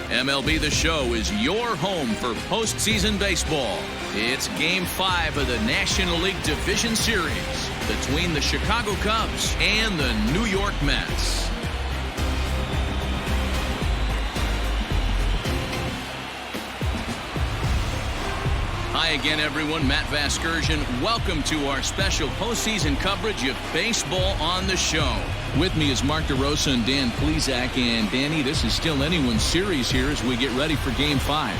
MLB The Show is your home for postseason baseball. It's Game 5 of the National League Division Series between the Chicago Cubs and the New York Mets. Hi again, everyone. Matt Vasgersian. Welcome to our special postseason coverage of Baseball on the Show. With me is Mark DeRosa and Dan Plesac. And Danny, this is still anyone's series here as we get ready for Game 5.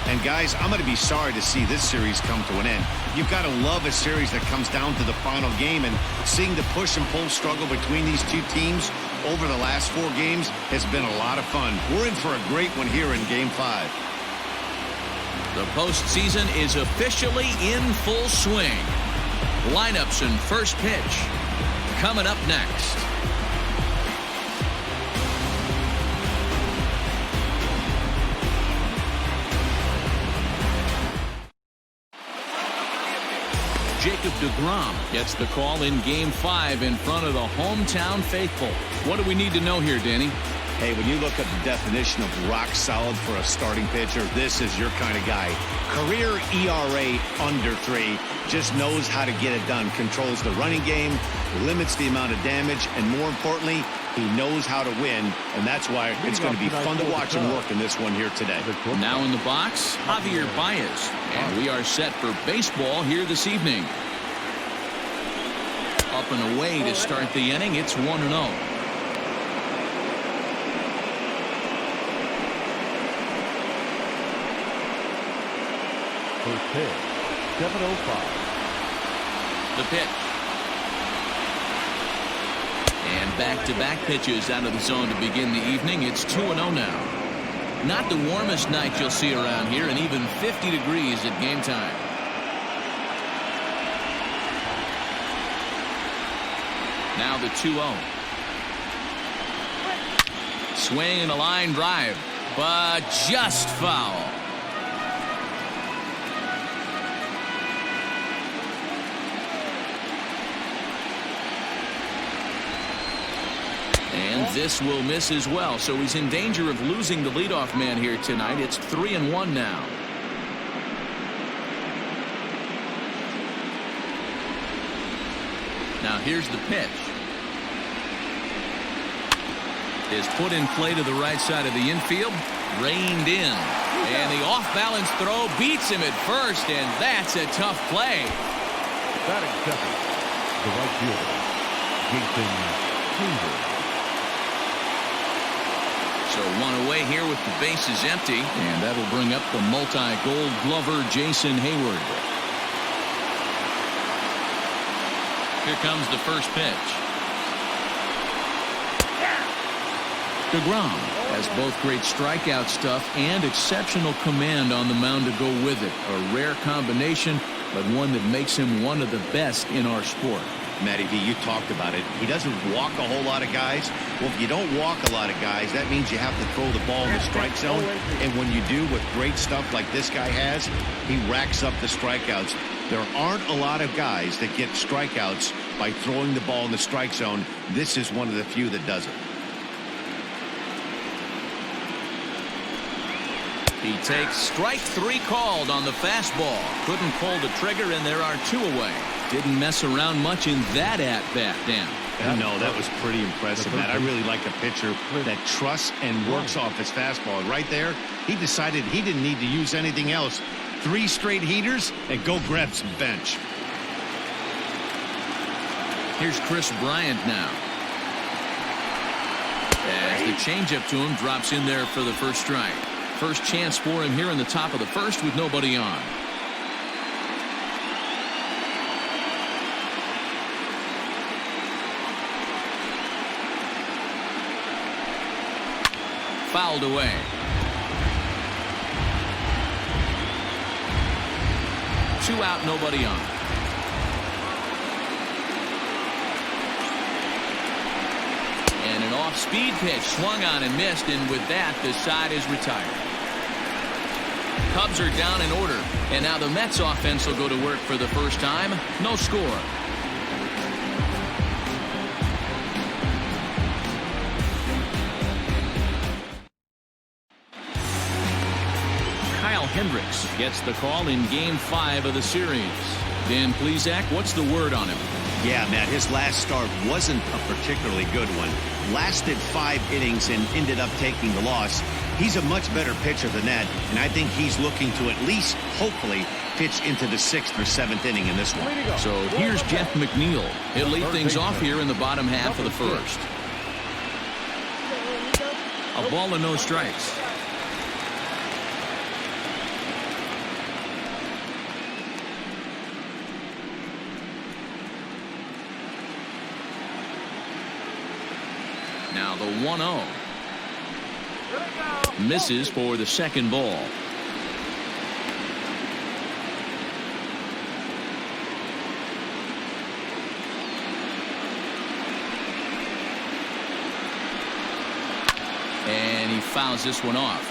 And guys, I'm going to be sorry to see this series come to an end. You've got to love a series that comes down to the final game, and seeing the push and pull struggle between these two teams over the last 4 games has been a lot of fun. We're in for a great one here in Game 5. The postseason is officially in full swing. Lineups and first pitch coming up next. Jacob deGrom gets the call in Game 5 in front of the hometown faithful. What do we need to know here, Danny? Hey, when you look at the definition of rock solid for a starting pitcher, this is your kind of guy. Career ERA under 3, just knows how to get it done, controls the running game, limits the amount of damage, and more importantly, he knows how to win, and that's why it's going to be fun to watch him work in this one here today. Now in the box, Javier Baez, and we are set for baseball here this evening. Up and away to start the inning, it's 1-0. First pitch, 7:05. The pitch. And back-to-back pitches out of the zone to begin the evening. It's 2-0 now. Not the warmest night you'll see around here, and even 50 degrees at game time. Now the 2-0. Swing and a line drive, but just foul. And this will miss as well, so he's in danger of losing the leadoff man here tonight. It's 3-1 now. Now here's the pitch. Is put in play to the right side of the infield. Reined in. And the off-balance throw beats him at first, and that's a tough play. Batting second, the right fielder, Jason. So one away here with the bases empty, and that'll bring up the multi-gold glover Jason Hayward. Here comes the first pitch. deGrom has both great strikeout stuff and exceptional command on the mound to go with it. A rare combination, but one that makes him one of the best in our sport. Matty V, you talked about it. He doesn't walk a whole lot of guys. Well, if you don't walk a lot of guys, that means you have to throw the ball in the strike zone. And when you do with great stuff like this guy has, he racks up the strikeouts. There aren't a lot of guys that get strikeouts by throwing the ball in the strike zone. This is one of the few that does it. He takes strike 3 called on the fastball. Couldn't pull the trigger, and there are 2 away. Didn't mess around much in that at-bat, Dan. No, that was pretty impressive, Matt. I really like a pitcher that trusts and works off his fastball. Right there, he decided he didn't need to use anything else. 3 straight heaters and go grab some bench. Here's Chris Bryant now. As the changeup to him drops in there for the first strike. First chance for him here in the top of the first with nobody on. Fouled away. Two out, nobody on. And an off-speed pitch swung on and missed, and with that, the side is retired. Cubs are down in order, and now the Mets offense will go to work for the first time. No score. Hendricks gets the call in Game 5 of the series. Dan Plesac, what's the word on him? Yeah, Matt, his last start wasn't a particularly good one. Lasted 5 innings and ended up taking the loss. He's a much better pitcher than that, and I think he's looking to at least, hopefully, pitch into the 6th or 7th inning in this one. So here's Jeff McNeil. He'll lead things off here in the bottom half of the first. A ball and no strikes. Now the 1-0. Misses for the second ball. And he fouls this one off.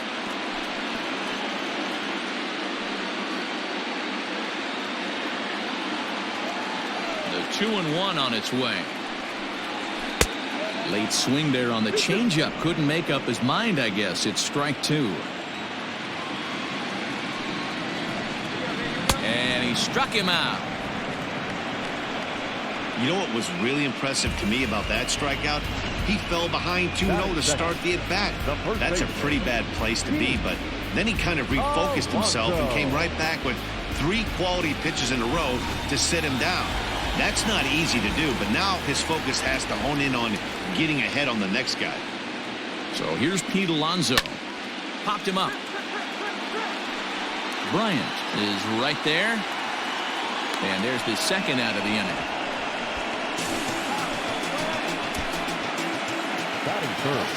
The 2-1 on its way. Late swing there on the changeup. Couldn't make up his mind, I guess. It's strike 2. And he struck him out. You know what was really impressive to me about that strikeout? He fell behind 2-0 to start the at-bat. That's a pretty bad place to be, but then he kind of refocused himself and came right back with 3 quality pitches in a row to sit him down. That's not easy to do, but now his focus has to hone in on getting ahead on the next guy. So here's Pete Alonso. Popped him up. Bryant is right there. And there's the second out of the inning. Batting third,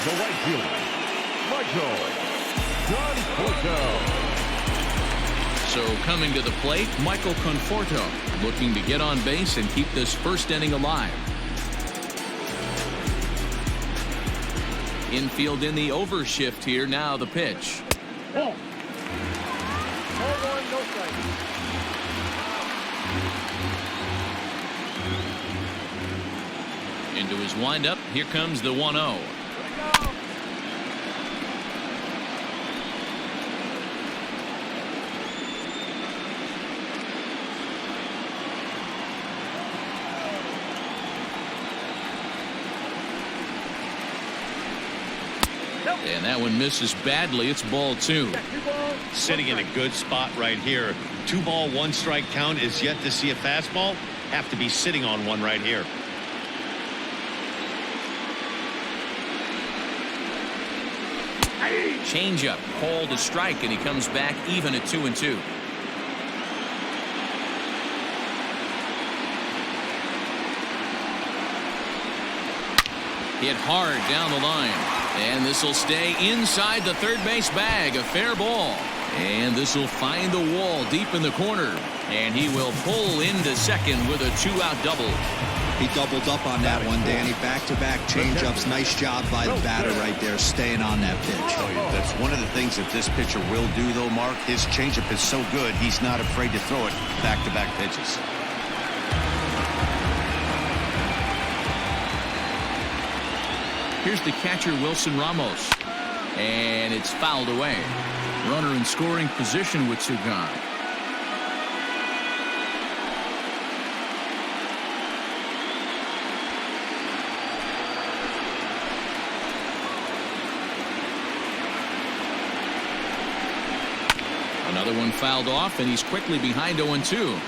the right fielder, Michael Conforto. So coming to the plate, Michael Conforto, looking to get on base and keep this first inning alive. Infield in the overshift here. Now the pitch. Ball. 0-1, no strike. Into his windup. Here comes the 1-0. And that one misses badly. It's ball 2. Sitting in a good spot right here. 2-ball, 1-strike count is yet to see a fastball. Have to be sitting on one right here. Changeup called a strike, and he comes back even at 2-2. Hit hard down the line. And this will stay inside the third base bag. A fair ball. And this will find the wall deep in the corner. And he will pull into second with a 2-out double. He doubled up on that one, Danny. Back-to-back changeups. Nice job by the batter right there, staying on that pitch. That's one of the things that this pitcher will do, though, Mark. His changeup is so good, he's not afraid to throw it back-to-back pitches. Here's the catcher, Wilson Ramos. And it's fouled away. Runner in scoring position with 2 gone. Another one fouled off, and he's quickly behind 0-2.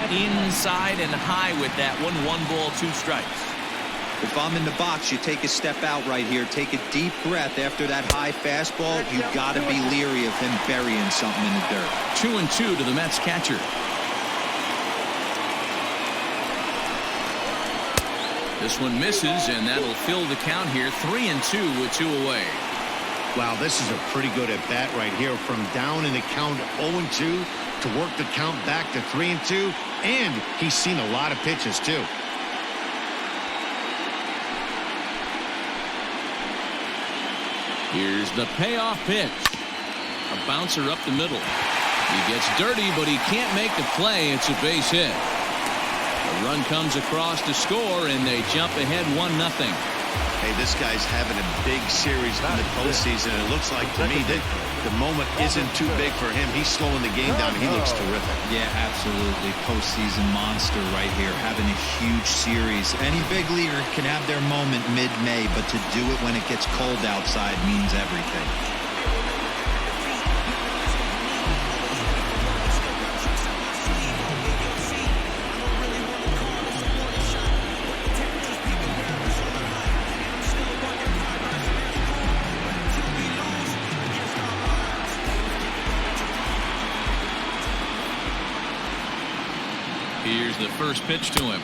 Inside and high with that one. 1 ball, 2 strikes. If I'm in the box, you take a step out right here. Take a deep breath after that high fastball. You got to be leery of him burying something in the dirt. 2-2 to the Mets catcher. This one misses, and that'll fill the count here. 3-2 with 2 away. Wow, this is a pretty good at bat right here. From down in the count 0-2 to work the count back to 3-2, and he's seen a lot of pitches too. Here's the payoff pitch. A bouncer up the middle. He gets dirty, but he can't make the play. It's a base hit. Run comes across to score, and they jump ahead 1-0. Hey, this guy's having a big series in the postseason. It looks like to me that the moment isn't too big for him. He's slowing the game down. He looks terrific. Yeah, absolutely. Postseason monster right here, having a huge series. Any big leaguer can have their moment mid-May, but to do it when it gets cold outside means everything. Here's the first pitch to him.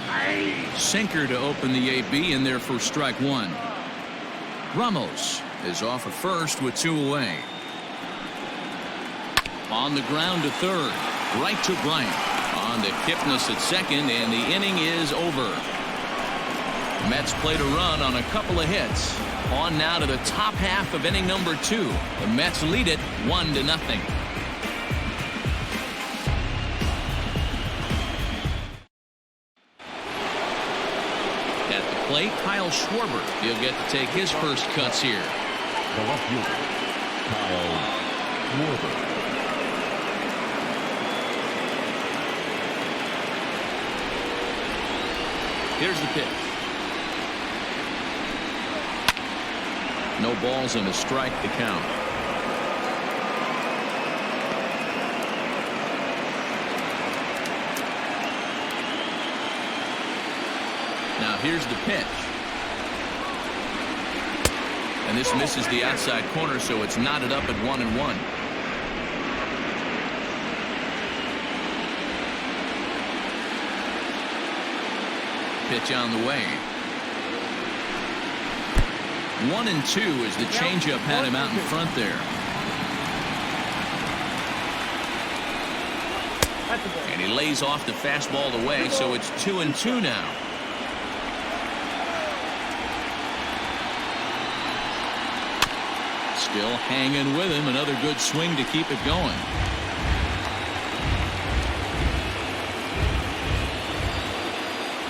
Sinker to open the AB, and there for strike one. Ramos is off at first with 2 away. On the ground to third. Right to Bryant. On to Kipnis at second, and the inning is over. Mets played a run on a couple of hits. On now to the top half of inning number 2. The Mets lead it 1-0. Plate, Kyle Schwarber. He'll get to take his first cuts here. The left fielder, Kyle Schwarber. Here's the pitch. No balls and a strike to count. Now here's the pitch. And this misses the outside corner, so it's knotted up at 1-1. Pitch on the way. 1-2 as the changeup had him out in front there. And he lays off the fastball away, so it's 2-2 now. Still hanging with him. Another good swing to keep it going.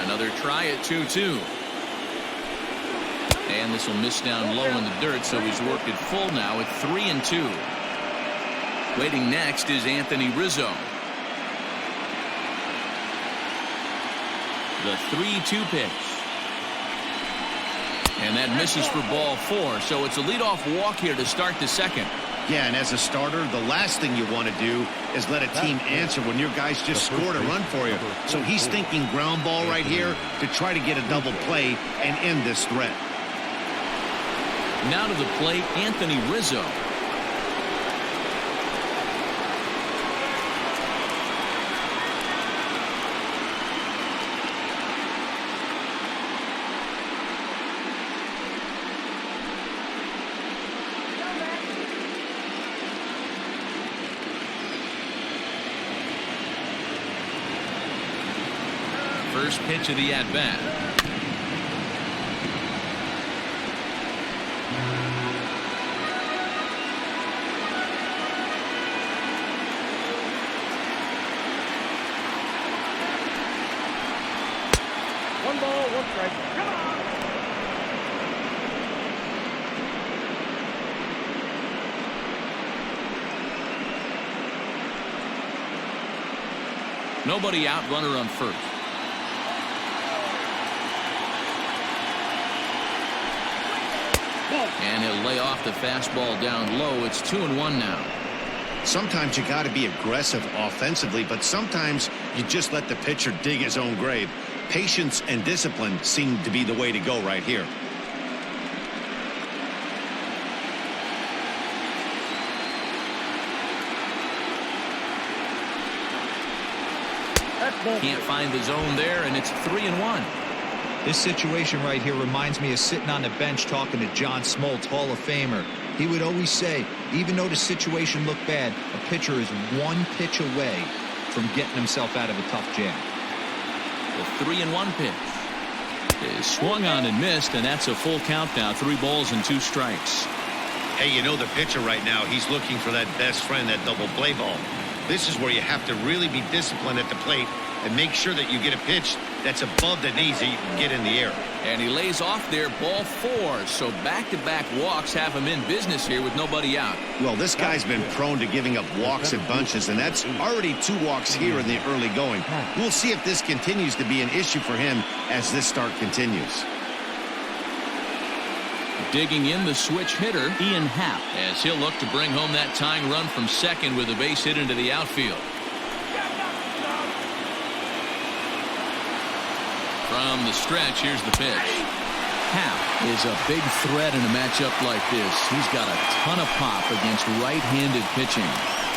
Another try at 2-2. And this will miss down low in the dirt, so he's worked it full now at 3-2. Waiting next is Anthony Rizzo. The 3-2 pitch. And that misses for ball 4, so it's a leadoff walk here to start the second. Yeah, and as a starter, the last thing you want to do is let a team answer when your guys just scored a run for you. So he's thinking ground ball right here to try to get a double play and end this threat. Now to the plate, Anthony Rizzo. First pitch of the at-bat. One ball, one strike. Come on! Nobody out, runner on first. And he'll lay off the fastball down low. It's 2-1 now. Sometimes you got to be aggressive offensively, but sometimes you just let the pitcher dig his own grave. Patience and discipline seem to be the way to go right here. Can't find the zone there, and it's 3-1. This situation right here reminds me of sitting on the bench talking to John Smoltz, Hall of Famer. He would always say, even though the situation looked bad, a pitcher is one pitch away from getting himself out of a tough jam. The 3-1 pitch is swung on and missed, and that's a full count now. 3 balls and 2 strikes. Hey, you know the pitcher right now, he's looking for that best friend, that double play ball. This is where you have to really be disciplined at the plate and make sure that you get a pitch that's above the knees that you can get in the air. And he lays off there, ball 4. So back-to-back walks have him in business here with nobody out. Well, this guy's been prone to giving up walks in bunches, and that's already 2 walks here in the early going. We'll see if this continues to be an issue for him as this start continues. Digging in the switch hitter, Ian Happ, as he'll look to bring home that tying run from second with a base hit into the outfield. From the stretch, here's the pitch. Happ is a big threat in a matchup like this. He's got a ton of pop against right-handed pitching.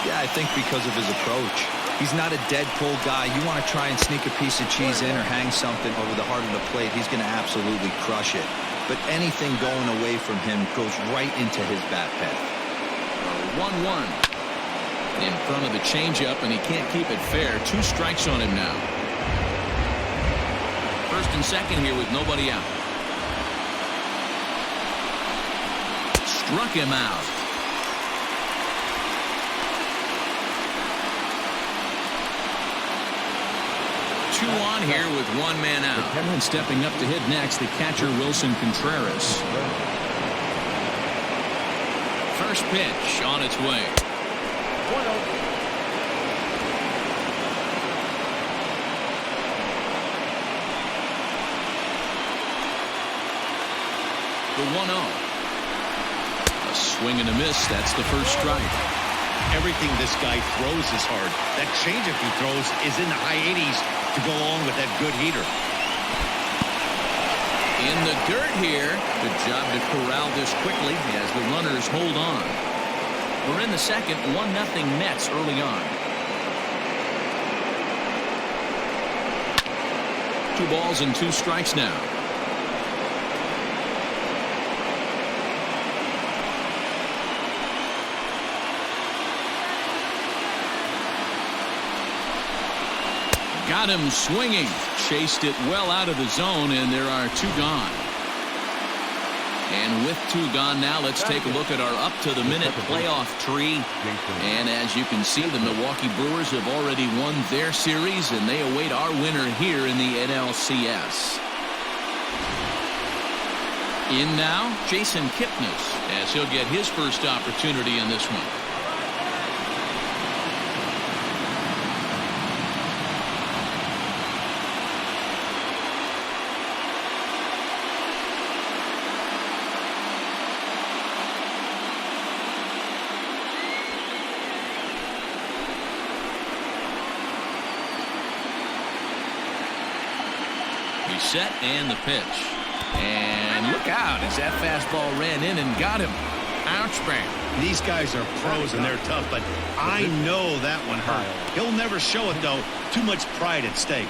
Yeah, I think because of his approach. He's not a dead pull guy. You want to try and sneak a piece of cheese in or hang something over the heart of the plate, he's going to absolutely crush it. But anything going away from him goes right into his bat path. 1-1 in front of the changeup, and he can't keep it fair. 2 strikes on him now. First and second here with nobody out. Struck him out. 2 on here with 1 man out. And stepping up to hit next, the catcher Wilson Contreras. First pitch on its way. 1-0. The 1-0. A swing and a miss. That's the first strike. Everything this guy throws is hard. That changeup he throws is in the high 80s to go along with that good heater. In the dirt here. Good job to corral this quickly as the runners hold on. We're in the second. 1-0 Mets early on. 2 balls and 2 strikes now. Got him swinging. Chased it well out of the zone, and there are 2 gone. And with 2 gone now, let's take a look at our up-to-the-minute playoff tree. And as you can see, the Milwaukee Brewers have already won their series, and they await our winner here in the NLCS. In now, Jason Kipnis, as he'll get his first opportunity in this one. Set and the pitch. And look out as that fastball ran in and got him. Ouch, bang. These guys are pros and they're tough, but I know that one hurt. He'll never show it, though. Too much pride at stake.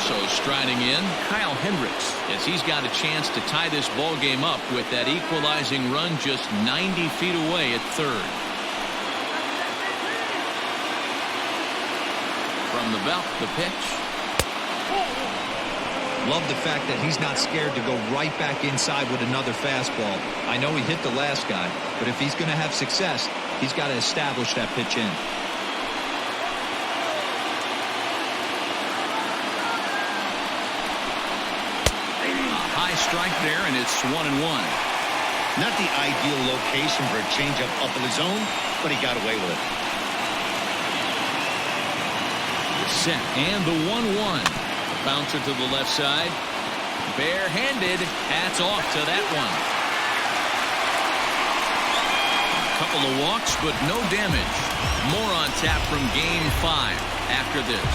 So striding in, Kyle Hendricks, as he's got a chance to tie this ball game up with that equalizing run just 90 feet away at third. From the belt, the pitch. Love the fact that he's not scared to go right back inside with another fastball. I know he hit the last guy, but if he's going to have success, he's got to establish that pitch in. Strike there, and it's 1-1. Not the ideal location for a changeup up in the zone, but he got away with it. Set and the 1-1. Bouncer to the left side. Barehanded. Hats off to that one. A couple of walks, but no damage. More on tap from Game 5 after this.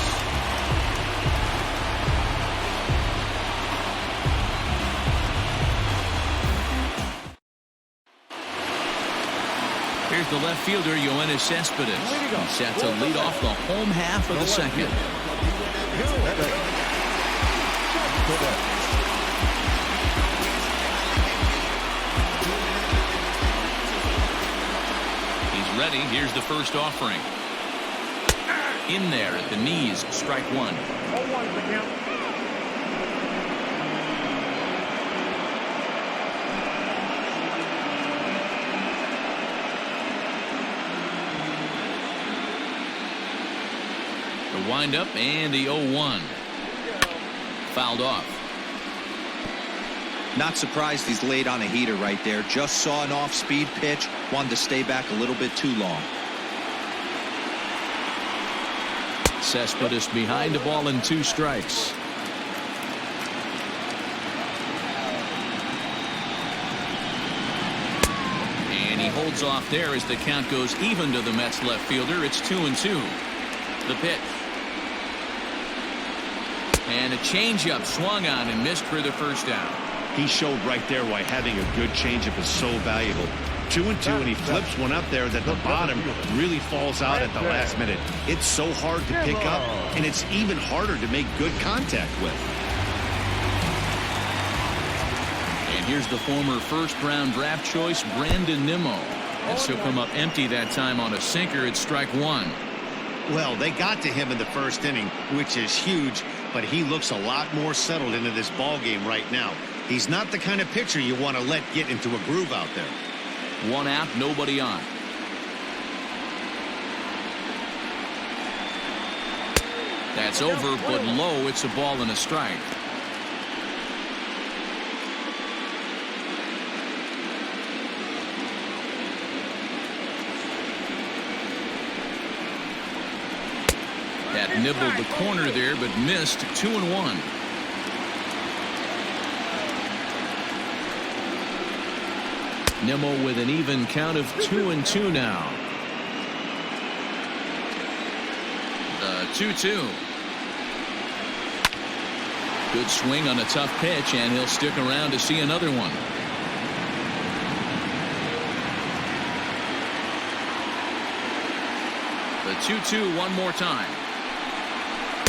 Here's the left fielder, Yoenis Cespedes. He's set to lead off the home half of the second. He's ready. Here's the first offering. In there at the knees, strike 1. 0-1 the count. The windup and the 0-1. Fouled off. Not surprised he's laid on a heater right there. Just saw an off-speed pitch. Wanted to stay back a little bit too long. Cespedes behind the ball and 2 strikes. And he holds off there as the count goes even to the Mets left fielder. It's 2-2. The pitch. And a changeup swung on and missed for the first out. He showed right there why having a good changeup is so valuable. 2-2, and he flips one up there that the bottom really falls out at the last minute. It's so hard to pick up, and it's even harder to make good contact with. And here's the former first-round draft choice, Brandon Nimmo. And so come up empty that time on a sinker at strike 1. Well, they got to him in the first inning, which is huge, but he looks a lot more settled into this ball game right now. He's not the kind of pitcher you want to let get into a groove out there. 1 out, nobody on. That's over, but low. It's a ball and a strike. That nibbled the corner there, but missed. 2-1. Nimmo with an even count of 2-2 now. The 2-2. Good swing on a tough pitch, and he'll stick around to see another one. The 2-2 one more time.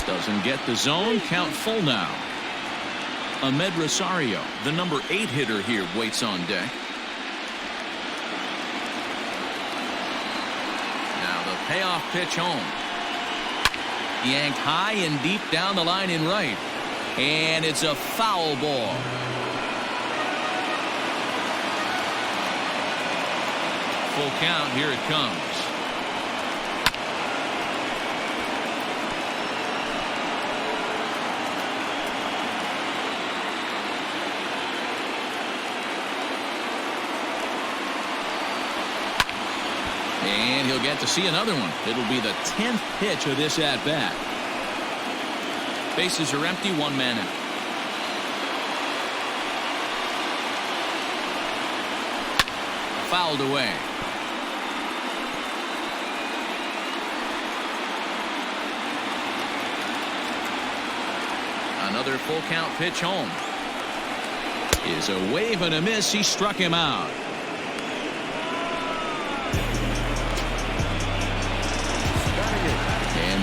Doesn't get the zone. Count full now. Ahmed Rosario, the number 8 hitter here, waits on deck. Now the payoff pitch home. Yanked high and deep down the line in right. And it's a foul ball. Full count. Here it comes. And he'll get to see another one. It'll be the 10th pitch of this at-bat. Bases are empty, 1 man out. Fouled away. Another full count pitch home. Is a wave and a miss. He struck him out.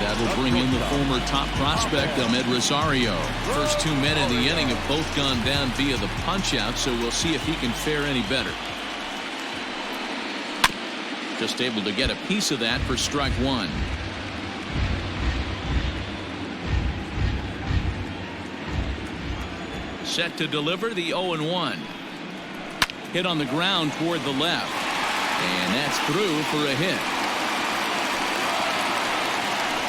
That'll bring in the former top prospect, Ahmed Rosario. First 2 men in the inning have both gone down via the punch-out, so we'll see if he can fare any better. Just able to get a piece of that for strike 1. Set to deliver the 0-1. Hit on the ground toward the left. And that's through for a hit.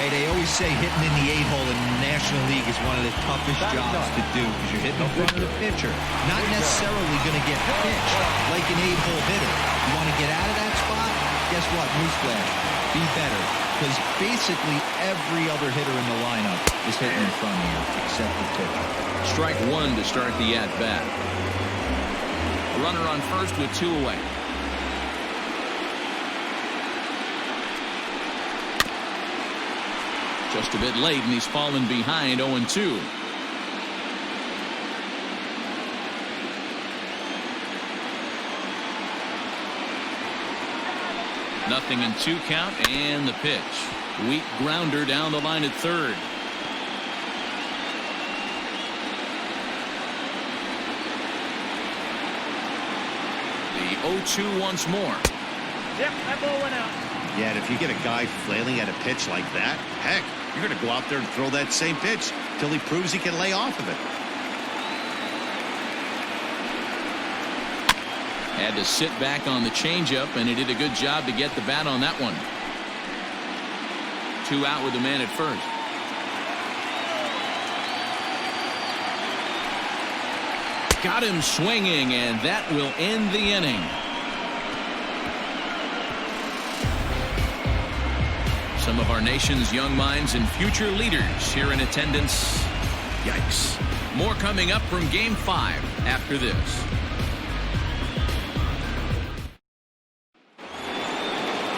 Hey, they always say hitting in the 8-hole in the National League is one of the toughest jobs to do because you're hitting in front of the pitcher. Not necessarily going to get pitched like an 8-hole hitter. You want to get out of that spot? Guess what? Newsflash. Be better. Because basically every other hitter in the lineup is hitting in front of you except the pitcher. Strike 1 to start the at-bat. Runner on first with 2 away. Just a bit late, and he's fallen behind 0-2. Nothing in 2 count, and the pitch. Weak grounder down the line at third. The 0-2 once more. Yep, that ball went out. Yeah, and if you get a guy flailing at a pitch like that, heck, you're going to go out there and throw that same pitch till he proves he can lay off of it. Had to sit back on the changeup, and he did a good job to get the bat on that one. 2 out with the man at first. Got him swinging, and that will end the inning. Some of our nation's young minds and future leaders here in attendance. Yikes. More coming up from Game 5 after this.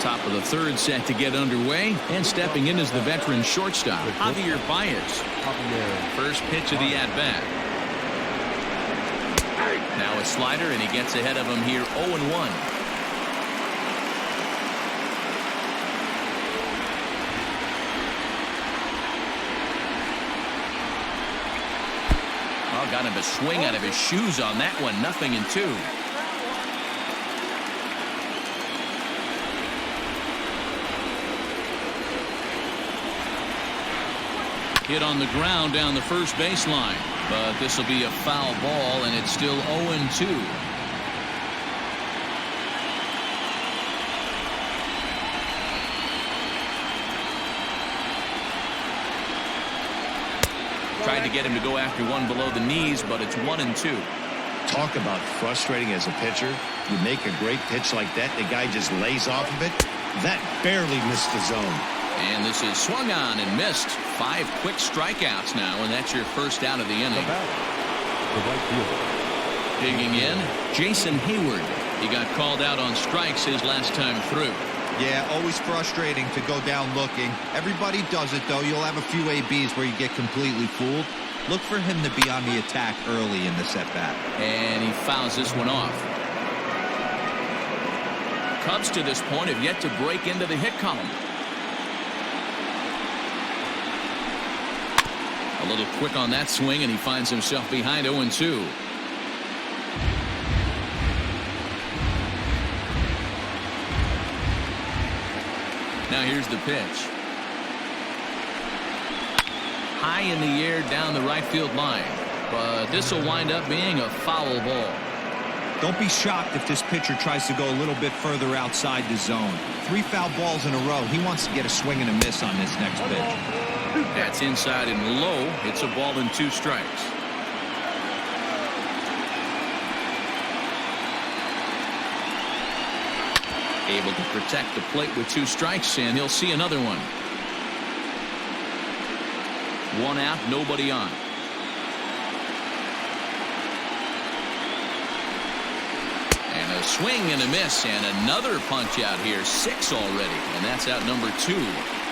Top of the third set to get underway, and stepping in is the veteran shortstop, Javier Baez. First pitch of the at-bat. Now a slider, and he gets ahead of him here 0-1. Oh, got him a swing out of his shoes on that one. 0-2. Hit on the ground down the first baseline, but this will be a foul ball, and it's still 0-2. Tried to get him to go after one below the knees, but it's 1-2. Talk about frustrating as a pitcher. You make a great pitch like that, the guy just lays off of it. That barely missed the zone. And this is swung on and missed. 5 quick strikeouts now, and that's your first out of the inning. Digging in, Jason Hayward. He got called out on strikes his last time through. Yeah, always frustrating to go down looking. Everybody does it, though. You'll have a few ABs where you get completely fooled. Look for him to be on the attack early in the at-bat. And he fouls this one off. Cubs to this point have yet to break into the hit column. A little quick on that swing, and he finds himself behind 0-2. Now here's the pitch. High in the air down the right field line, but this will wind up being a foul ball. Don't be shocked if this pitcher tries to go a little bit further outside the zone. 3 foul balls in a row. He wants to get a swing and a miss on this next pitch. That's inside and low. It's a ball and 2 strikes. Able to protect the plate with 2 strikes, and he'll see another one. 1 out, nobody on. And a swing and a miss, and another punch out here. 6 already, and that's out number 2.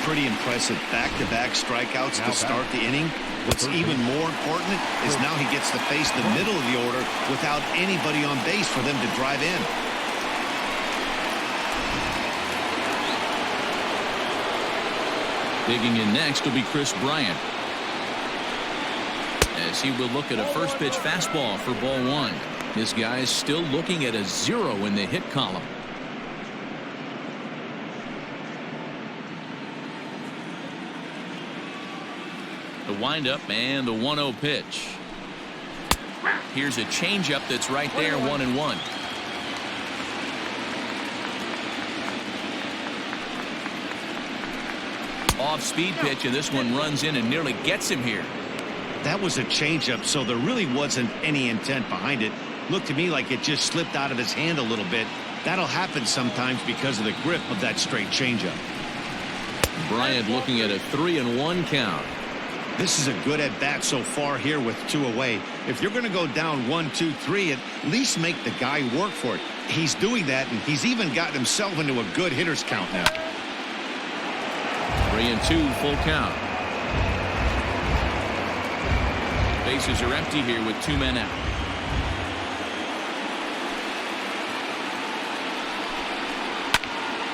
Pretty impressive back-to-back strikeouts to start the inning. What's even more important is now he gets to face the middle of the order without anybody on base for them to drive in. Digging in next will be Chris Bryant, as he will look at a first pitch fastball for ball 1. This guy is still looking at a 0 in the hit column. The windup and the 1-0 pitch. Here's a changeup that's right there, 1-1. Off-speed pitch, and this one runs in and nearly gets him here. That was a changeup, so there really wasn't any intent behind it. Looked to me like it just slipped out of his hand a little bit. That'll happen sometimes because of the grip of that straight changeup. Bryant looking at a 3-1 count. This is a good at-bat so far here with 2 away. If you're going to go down 1-2-3, at least make the guy work for it. He's doing that, and he's even gotten himself into a good hitter's count now. 3-2, full count. Bases are empty here with 2 men out.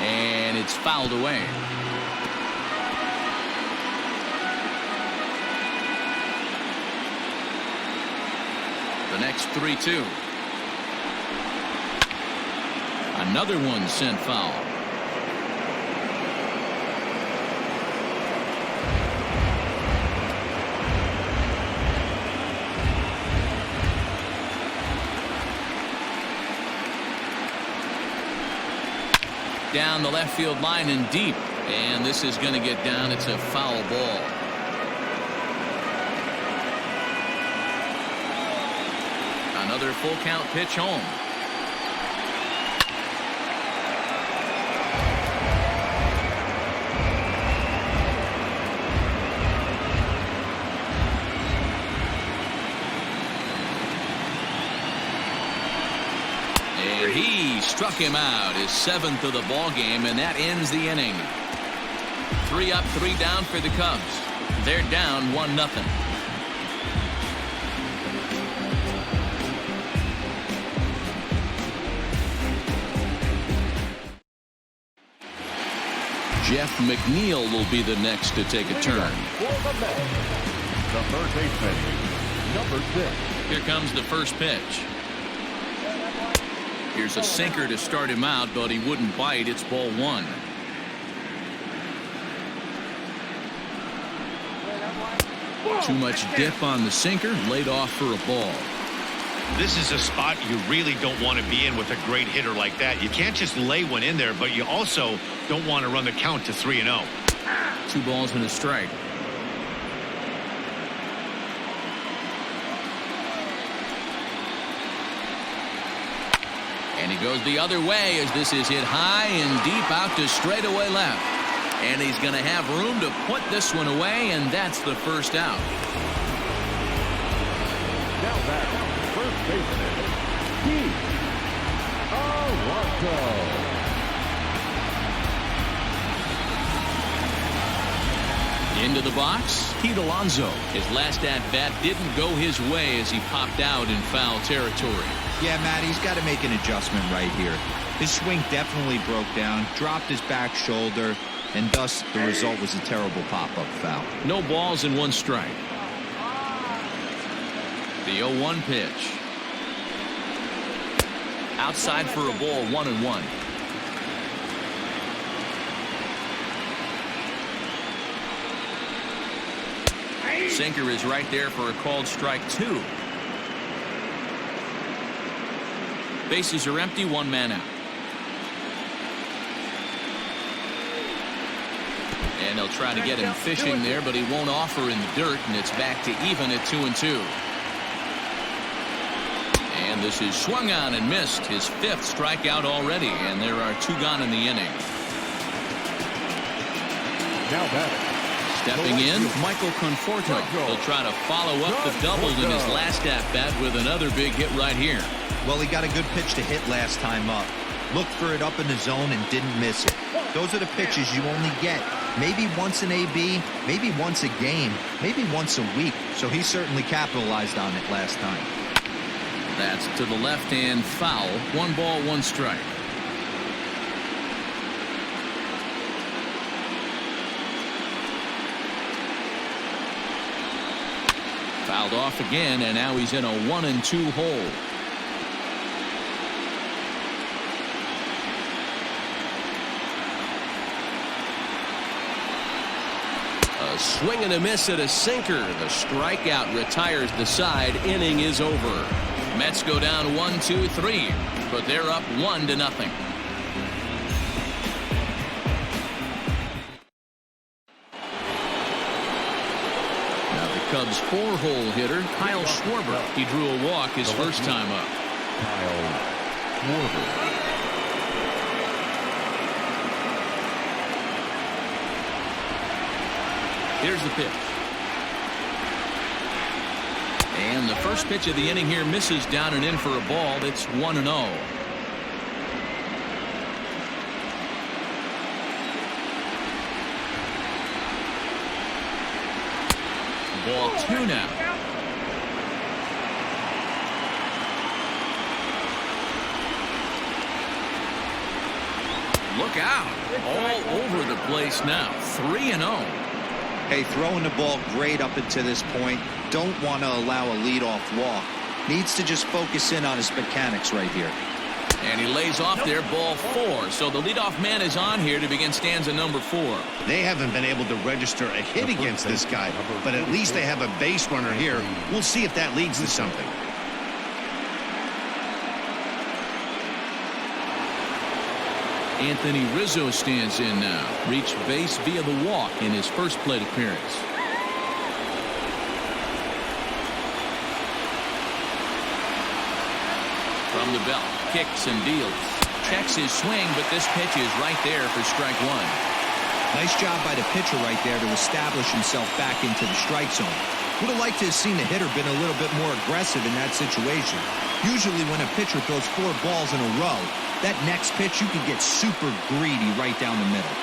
And it's fouled away. The next 3-2. Another one sent foul. Down the left field line and deep, and this is going to get down. It's a foul ball. Another full count pitch home. And he struck him out, his 7th of the ball game, and that ends the inning. 3 up, 3 down for the Cubs. They're down 1-0. Jeff McNeil will be the next to take a turn. The third baseman, number 6. Here comes the first pitch. Here's a sinker to start him out, but he wouldn't bite. It's ball 1. Too much dip on the sinker, laid off for a ball. This is a spot you really don't want to be in with a great hitter like that. You can't just lay one in there, but you also don't want to run the count to 3-0. 2 balls and a strike. And he goes the other way as this is hit high and deep out to straightaway left. And he's going to have room to put this one away, and that's the first out. Now back, first baseman, Alonso. Into the box, Pete Alonso. His last at-bat didn't go his way as he popped out in foul territory. Yeah, Matt, he's got to make an adjustment right here. His swing definitely broke down, dropped his back shoulder, and thus the result was a terrible pop-up foul. No balls and 1 strike. The 0-1 pitch. Outside for a ball, 1-1. Sinker is right there for a called strike 2. Bases are empty, 1 man out. And they'll try to get him fishing there, but he won't offer in the dirt, and it's back to even at 2-2. And this is swung on and missed, his 5th strikeout already, and there are 2 gone in the inning. Now batting. Stepping in, Michael Conforto. He'll try to follow up the double in his last at-bat with another big hit right here. Well, he got a good pitch to hit last time up. Looked for it up in the zone and didn't miss it. Those are the pitches you only get maybe once an AB, maybe once a game, maybe once a week. So he certainly capitalized on it last time. That's to the left hand foul. 1 ball, 1 strike. Fouled off again, and now he's in a 1-2 hole. A swing and a miss at a sinker. The strikeout retires the side. Inning is over. Mets go down 1-2-3, but they're up 1-0. Cubs 4-hole hitter Kyle Schwarber. He drew a walk his first time up. Kyle Schwarber. Here's the pitch. And the first pitch of the inning here misses down and in for a ball. It's 1-0. Ball 2 now. Look out. All over the place now. 3-0. Hey, throwing the ball great up until this point. Don't want to allow a leadoff walk. Needs to just focus in on his mechanics right here. And he lays off there, ball 4. So the leadoff man is on here to begin stanza number 4. They haven't been able to register a hit against this guy, but at least they have a base runner here. We'll see if that leads to something. Anthony Rizzo stands in now. Reached base via the walk in his first plate appearance. From the belt, kicks and deals. Checks his swing, but this pitch is right there for strike one. Nice job by the pitcher right there to establish himself back into the strike zone. Would have liked to have seen the hitter been a little bit more aggressive in that situation. Usually when a pitcher throws 4 balls in a row, that next pitch you can get super greedy right down the middle.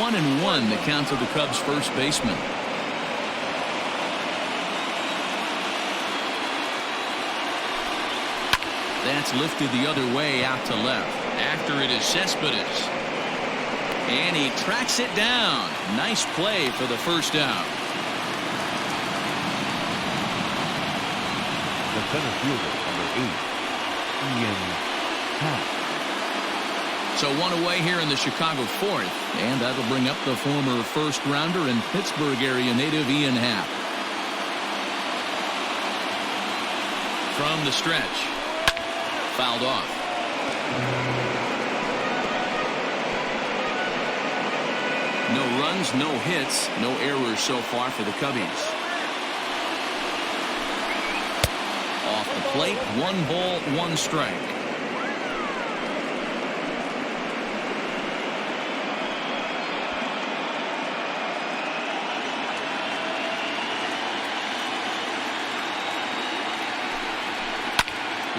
One and one, the count to the Cubs' first baseman. That's lifted the other way out to left. After it is Cespedes. And he tracks it down. Nice play for the first out. The center fielder, number 8, Ian Happ. So one away here in the Chicago fourth. And that'll bring up the former first-rounder and Pittsburgh area native Ian Happ. From the stretch. Fouled off. No runs, no hits, no errors so far for the Cubbies. Off the plate, 1 ball, 1 strike.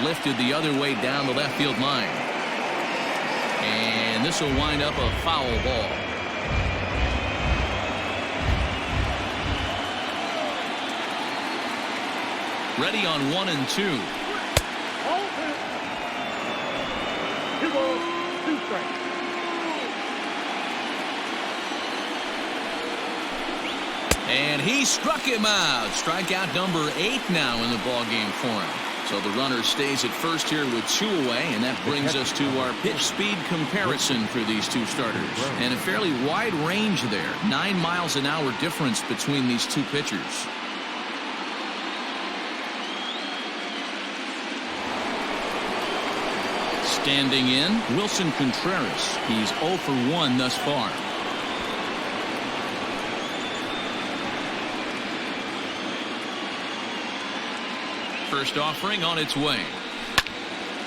Lifted the other way down the left field line. And this will wind up a foul ball. Ready on 1 and 2. 2 balls, 2 strikes. And he struck him out. Strikeout number 8 now in the ballgame for him. So the runner stays at first here with 2 away, and that brings us to our pitch speed comparison for these two starters. And a fairly wide range there. 9 miles an hour difference between these two pitchers. Standing in, Wilson Contreras. He's 0 for 1 thus far. First offering on its way.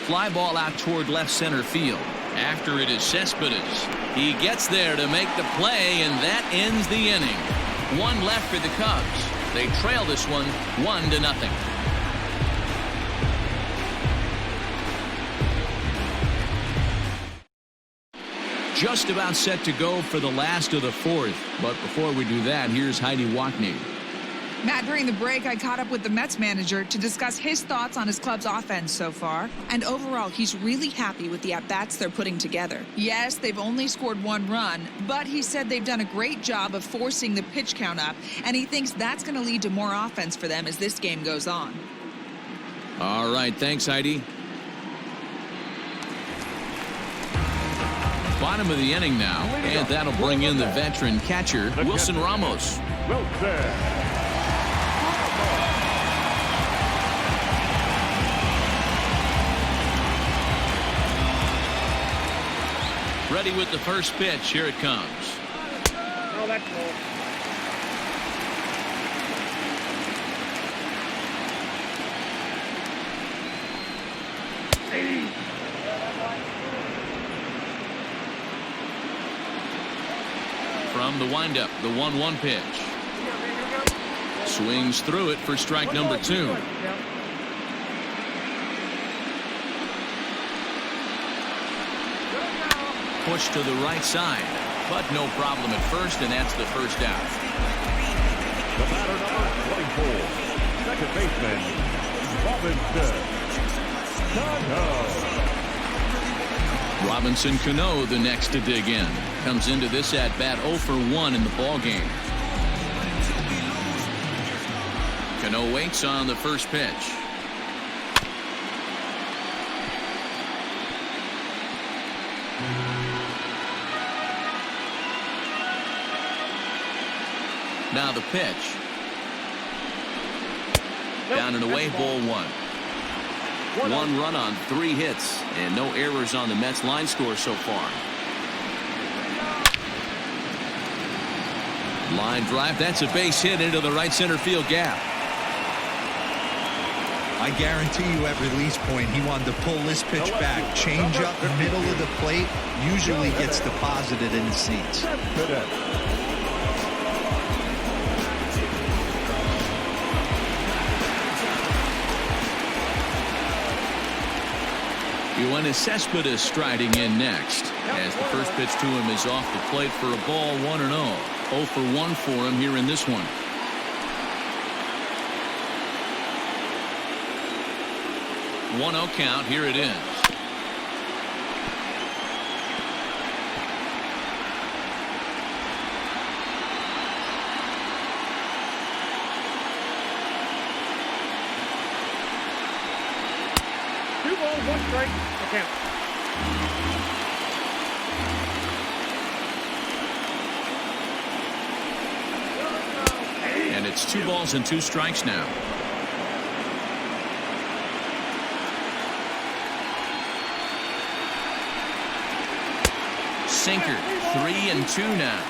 Fly ball out toward left center field. After it is Cespedes. He gets there to make the play, and that ends the inning. 1 left for the Cubs. They trail this one 1-0. Just about set to go for the last of the fourth. But before we do that, here's Heidi Wackney. Matt, during the break, I caught up with the Mets manager to discuss his thoughts on his club's offense so far. And overall, he's really happy with the at-bats they're putting together. Yes, they've only scored 1 run, but he said they've done a great job of forcing the pitch count up, and he thinks that's going to lead to more offense for them as this game goes on. All right, thanks, Heidi. Bottom of the inning now, and that'll bring in the veteran catcher, Wilson Ramos. Ready with the first pitch. Here it comes. Oh, that's cool. From the windup, the 1-1 pitch. Swings through it for strike number 2. Push to the right side, but no problem at first, and that's the first out. The batter number 24, second baseman, Robinson Cano. Robinson Cano, the next to dig in. Comes into this at-bat 0 for 1 in the ballgame. Cano waits on the first pitch. Now the pitch. Down and away, ball 1. 1 run on 3 hits, and no errors on the Mets line score so far. Line drive. That's a base hit into the right center field gap. I guarantee you at release point, he wanted to pull this pitch back. Change up middle of the plate usually gets deposited in the seats. Yoenis Cespedes striding in next, as the first pitch to him is off the plate for a ball, 1-0. 0 for 1 for him here in this one. One 0 count. Here it is. Two balls, one strike. Account. And it's 2 balls and 2 strikes now. Sinker. 3-2 now.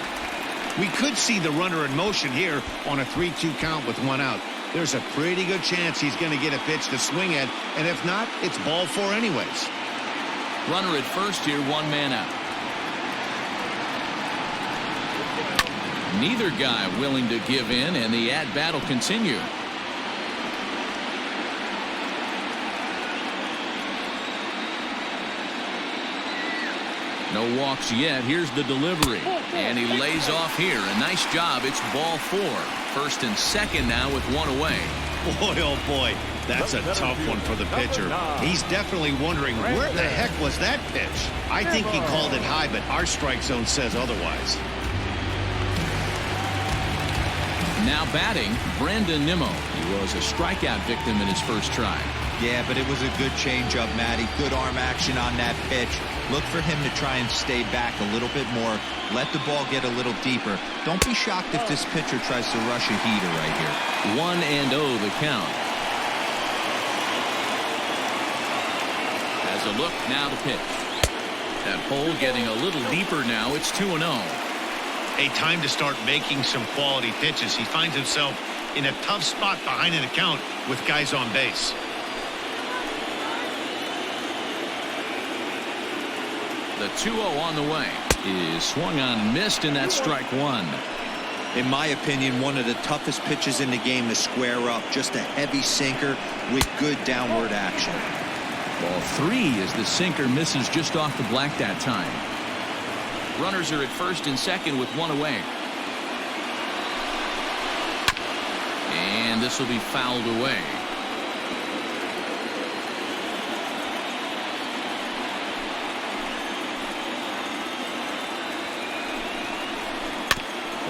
We could see the runner in motion here on a 3-2 count with 1 out. There's a pretty good chance he's going to get a pitch to swing at, and if not, it's ball 4 anyways. Runner at first here, 1 man out. Neither guy willing to give in, and the at-bat will continue. No walks yet. Here's the delivery. And he lays off here. A nice job. It's ball 4. First and second now with 1 away. Boy, oh boy, that's a tough one for the pitcher. He's definitely wondering, where the heck was that pitch? I think he called it high, but our strike zone says otherwise. Now batting, Brandon Nimmo. He was a strikeout victim in his first try. Yeah, but it was a good changeup, Matty. Good arm action on that pitch. Look for him to try and stay back a little bit more. Let the ball get a little deeper. Don't be shocked if this pitcher tries to rush a heater right here. 1-0 the count. As a look, now the pitch. That hole getting a little deeper now. It's 2-0. A time to start making some quality pitches. He finds himself in a tough spot behind an account with guys on base. The 2-0 on the way is swung on and missed, and that's strike 1. In my opinion, one of the toughest pitches in the game to square up. Just a heavy sinker with good downward action. Ball 3 as the sinker misses just off the black that time. Runners are at first and second with 1 away. And this will be fouled away.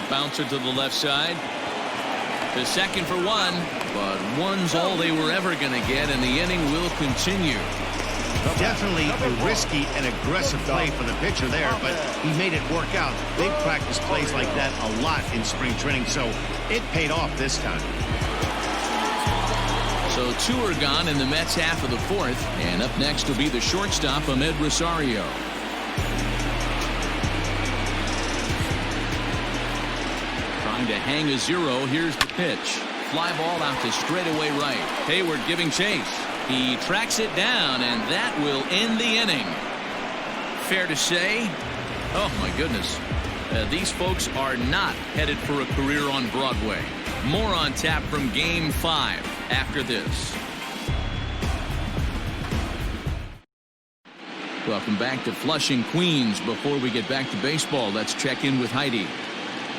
Bouncer to the left side. To second for 1, but 1's all they were ever going to get, and the inning will continue. Definitely a risky and aggressive play for the pitcher there, but he made it work out. They've practiced plays like that a lot in spring training, so it paid off this time. So 2 are gone in the Mets half of the 4th, and up next will be the shortstop, Ahmed Rosario. To hang a 0. Here's the pitch. Fly ball out to straightaway right. Hayward giving chase. He tracks it down, and that will end the inning. Fair to say, oh my goodness, these folks are not headed for a career on Broadway. More on tap from Game 5 after this. Welcome back to Flushing, Queens. Before we get back to baseball, let's check in with Heidi.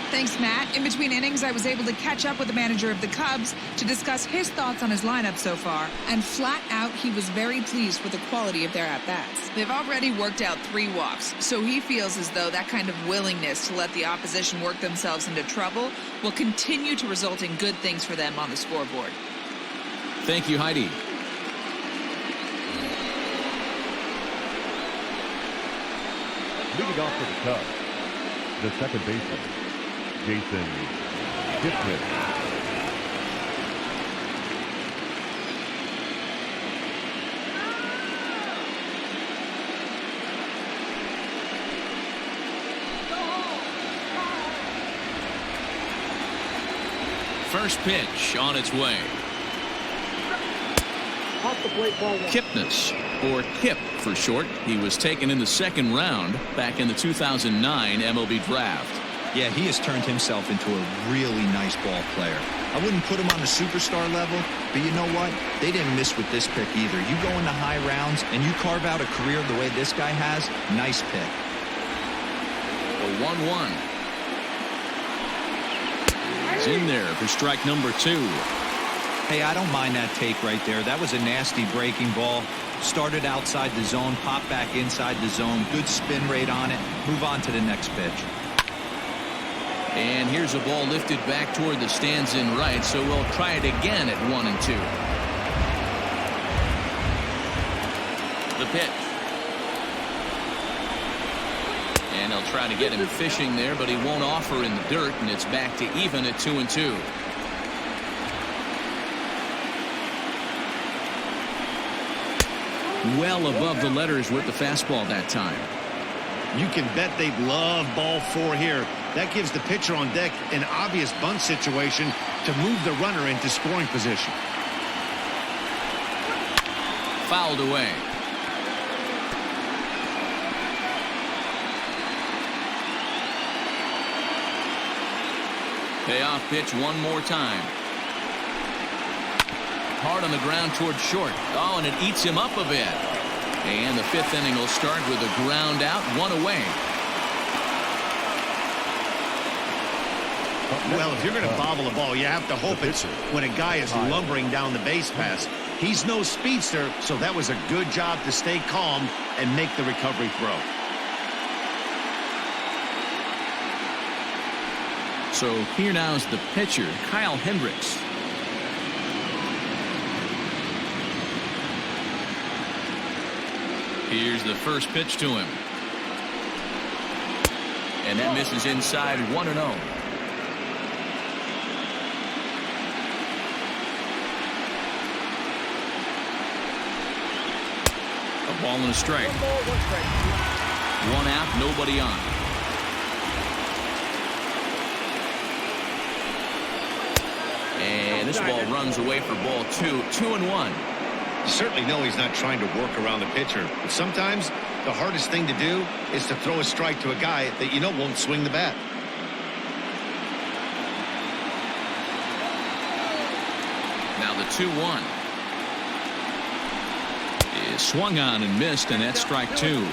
Thanks, Matt. In between innings, I was able to catch up with the manager of the Cubs to discuss his thoughts on his lineup so far. And flat out, he was very pleased with the quality of their at-bats. They've already worked out 3 walks, so he feels as though that kind of willingness to let the opposition work themselves into trouble will continue to result in good things for them on the scoreboard. Thank you, Heidi. Leading off for the Cubs, the second baseman, Jason Gibson. First pitch on its way. Off the plate, ball one. Kipnis, or Kip for short. He was taken in the second round back in the 2009 MLB draft. Yeah, he has turned himself into a really nice ball player. I wouldn't put him on the superstar level, but you know what? They didn't miss with this pick either. You go into high rounds and you carve out a career the way this guy has, nice pick. The 1-1. He's in there for strike number 2. Hey, I don't mind that take right there. That was a nasty breaking ball. Started outside the zone, popped back inside the zone. Good spin rate on it. Move on to the next pitch. And here's a ball lifted back toward the stands in right, so we'll try it again at 1-2. The pitch. And they'll try to get him fishing there, but he won't offer in the dirt, and it's back to even at 2-2. Well above the letters with the fastball that time. You can bet they love ball 4 here. That gives the pitcher on deck an obvious bunt situation to move the runner into scoring position. Fouled away. Payoff pitch one more time. Hard on the ground towards short. Oh, and it eats him up a bit. And the 5th inning will start with a ground out, 1 away. Well, if you're going to bobble a ball, you have to hope it's when a guy is lumbering down the base pass. He's no speedster, so that was a good job to stay calm and make the recovery throw. So here now is the pitcher, Kyle Hendricks. Here's the first pitch to him. And that misses inside, 1-0. A ball and a strike. 1 ball, 1 strike. 1 out, nobody on. And this ball runs away for ball 2. 2-1. You certainly know he's not trying to work around the pitcher, but sometimes the hardest thing to do is to throw a strike to a guy that you know won't swing the bat. Now the 2-1 is swung on and missed, and that's strike 2.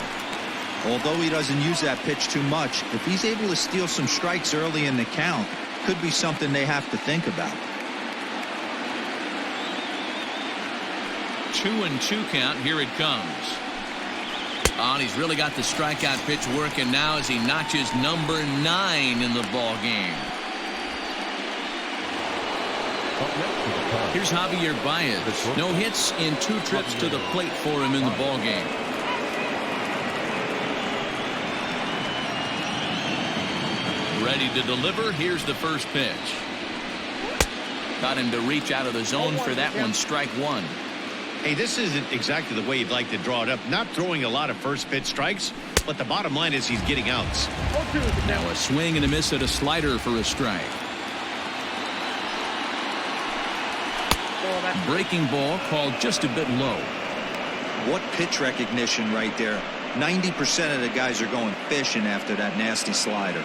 Although he doesn't use that pitch too much, if he's able to steal some strikes early in the count, could be something they have to think about. 2-2 count. Here it comes. Oh, and he's really got the strikeout pitch working now as he notches number 9 in the ball game. Here's Javier Baez. No hits in 2 trips to the plate for him in the ball game. Ready to deliver. Here's the first pitch. Got him to reach out of the zone for that one. Strike 1. Hey, this isn't exactly the way you'd like to draw it up. Not throwing a lot of first pitch strikes, but the bottom line is he's getting outs. Now a swing and a miss at a slider for a strike. Breaking ball called just a bit low. What pitch recognition right there. 90% of the guys are going fishing after that nasty slider.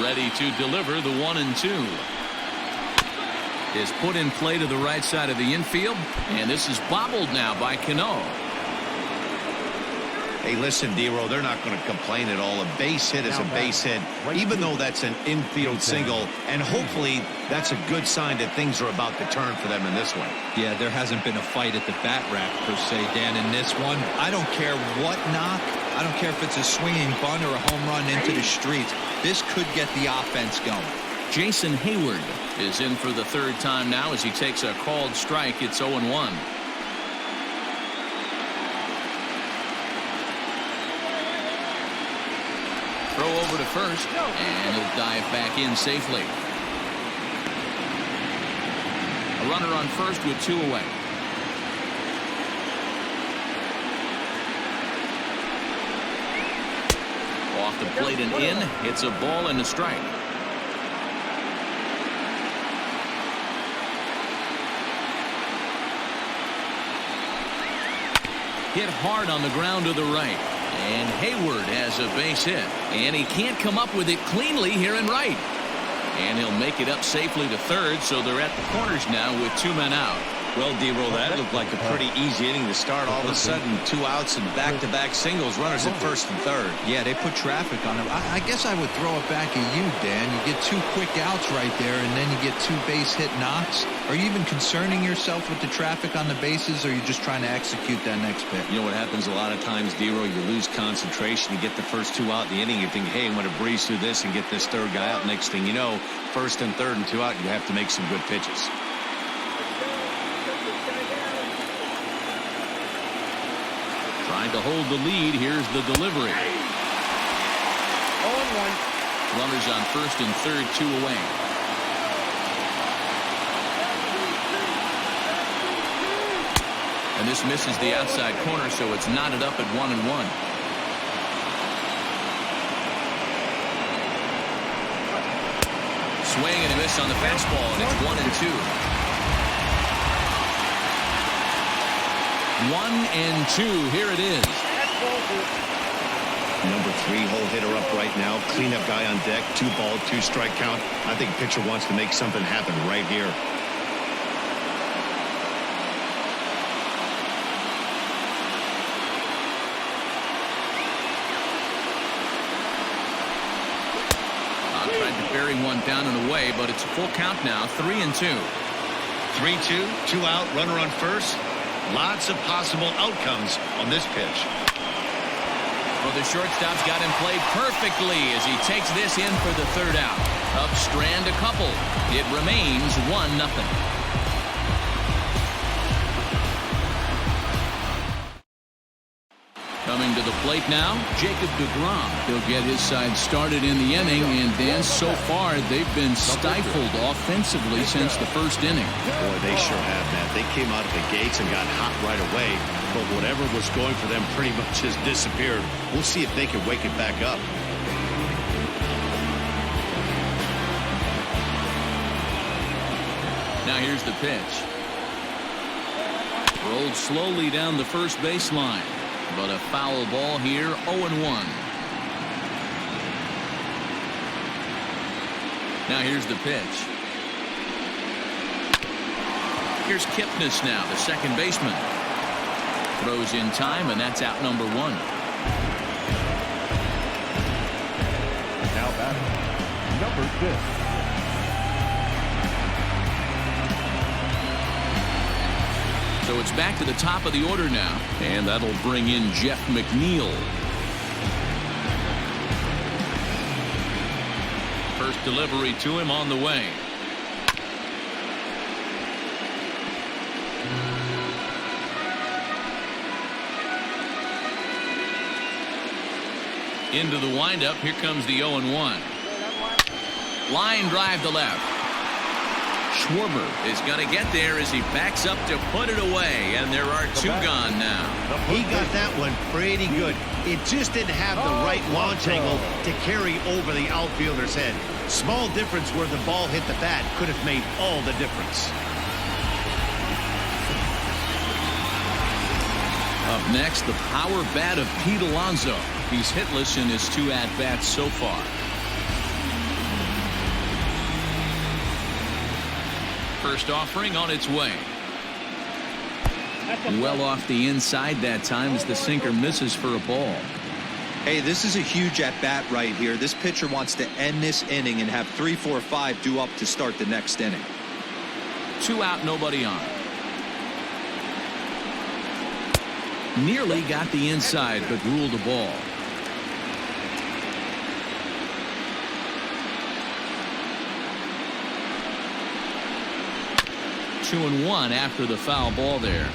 Ready to deliver the 1-2. Is put in play to the right side of the infield, and this is bobbled now by Cano. Hey, listen, D-Row, they're not going to complain at all. A base hit is a base hit, even though that's an infield single, and hopefully that's a good sign that things are about to turn for them in this one. Yeah, there hasn't been a fight at the bat rack per se, Dan, in this one. I don't care what knock. I don't care if it's a swinging bunt or a home run into the streets. This could get the offense going. Jason Hayward is in for the 3rd time now as he takes a called strike. It's 0-1. Throw over to first, and he'll dive back in safely. A runner on first with 2 away. Off the plate and in. It's a ball and a strike. Hit hard on the ground to the right. And Hayward has a base hit. And he can't come up with it cleanly here in right. And he'll make it up safely to third, so they're at the corners now with 2 men out. Well, D-Roll, that looked like a pretty easy inning to start. All of a sudden, 2 outs and back-to-back singles, runners at first and third. Yeah, they put traffic on him. I guess I would throw it back at you, Dan. You get 2 quick outs right there, and then you get 2 base hit knocks. Are you even concerning yourself with the traffic on the bases, or are you just trying to execute that next pitch? You know what happens a lot of times, D-Roll? You lose concentration. You get the first 2 out in the inning. You think, hey, I'm going to breeze through this and get this third guy out. Next thing you know, first and third and 2 out, you have to make some good pitches. Trying to hold the lead. Here's the delivery. 0-1. Runners on first and third, 2 away. And this misses the outside corner, so it's knotted up at 1-1. Swing and a miss on the fastball, and it's 1-2. 1-2. Here it is. Number 3 hole hitter up right now. Cleanup guy on deck. 2 ball, 2 strike count. I think pitcher wants to make something happen right here. Tried to bury one down and away, but it's a full count now. 3-2. 3-2, 2 out, runner on first. Lots of possible outcomes on this pitch. Well, the shortstop's got him played perfectly as he takes this in for the third out. Upstrand a couple. It remains 1-0. Coming to the plate now, Jacob deGrom. He'll get his side started in the inning, and Dan, so far they've been stifled offensively since the first inning. Boy, they sure have, Matt. They came out of the gates and got hot right away, but whatever was going for them pretty much has disappeared. We'll see if they can wake it back up. Now here's the pitch. Rolled slowly down the first baseline. But a foul ball here, 0-1. Now here's the pitch. Here's Kipnis now, the second baseman. Throws in time, and that's out number 1. Now batting, number 6. So it's back to the top of the order now, and that'll bring in Jeff McNeil. First delivery to him on the way. Into the windup. Here comes the 0-1. Line drive to left. Schwarber is going to get there as he backs up to put it away, and there are 2 gone now. He got that one pretty good. It just didn't have the right launch angle to carry over the outfielder's head. Small difference where the ball hit the bat could have made all the difference. Up next, the power bat of Pete Alonso. He's hitless in his 2 at-bats so far. First offering on its way. Well off the inside that time as the sinker misses for a ball. Hey, this is a huge at-bat right here. This pitcher wants to end this inning and have 3, 4, 5 due up to start the next inning. 2 out, nobody on. Nearly got the inside, but ruled a ball. Two and 1 after the foul ball there.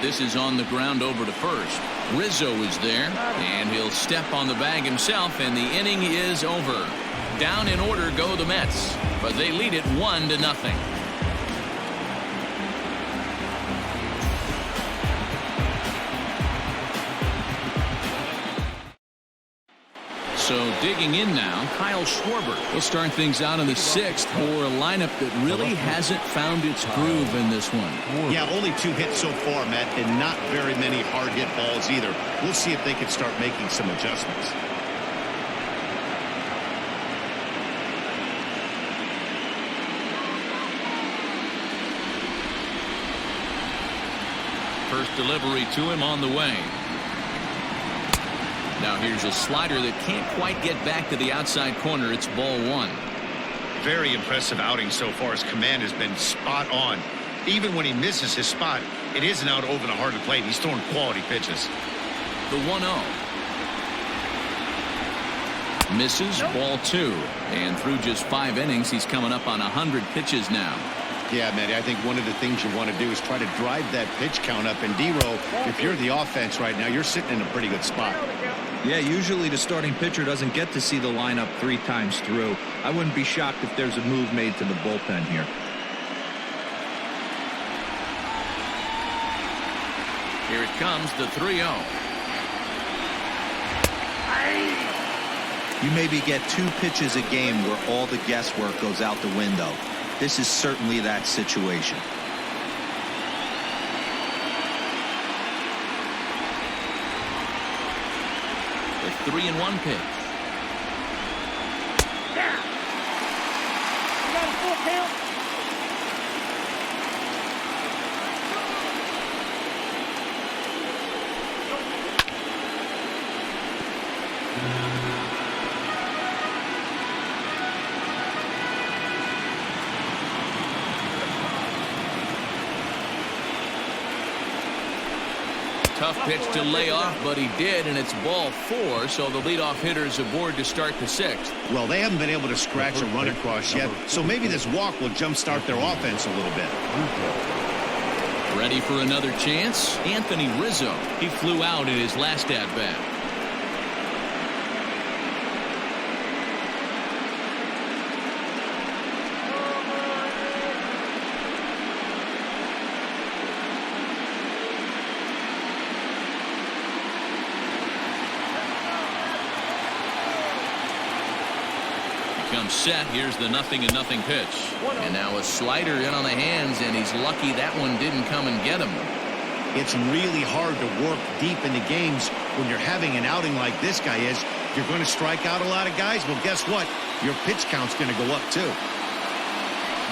This is on the ground over to first. Rizzo is there, and he'll step on the bag himself, and the inning is over. Down in order go the Mets, but they lead it 1-0. So digging in now, Kyle Schwarber. He'll start things out in the 6th for a lineup that really hasn't found its groove in this one. Yeah, only 2 hits so far, Matt, and not very many hard hit balls either. We'll see if they can start making some adjustments. First delivery to him on the way. Now here's a slider that can't quite get back to the outside corner. It's ball 1. Very impressive outing so far. His command has been spot on. Even when he misses his spot, it isn't out over the heart of the plate. He's throwing quality pitches. The 1-0. Misses, ball 2. And through just 5 innings, he's coming up on 100 pitches now. Yeah, Matty, I think one of the things you want to do is try to drive that pitch count up. And D-Row, if you're the offense right now, you're sitting in a pretty good spot. Yeah, usually the starting pitcher doesn't get to see the lineup 3 times through. I wouldn't be shocked if there's a move made to the bullpen here. Here it comes, the 3-0. You maybe get 2 pitches a game where all the guesswork goes out the window. This is certainly that situation. The 3-1 pitch. You got a full count? Tough pitch to lay off, but he did, and it's ball 4, so the leadoff hitter is aboard to start the 6th. Well, they haven't been able to scratch a run across yet, so maybe this walk will jumpstart their offense a little bit. Ready for another chance? Anthony Rizzo. He flew out in his last at-bat. Comes set. Here's the 0-0 pitch. And now a slider in on the hands, and he's lucky that one didn't come and get him. It's really hard to work deep into games when you're having an outing like this guy is. You're going to strike out a lot of guys. Well, guess what? Your pitch count's going to go up, too.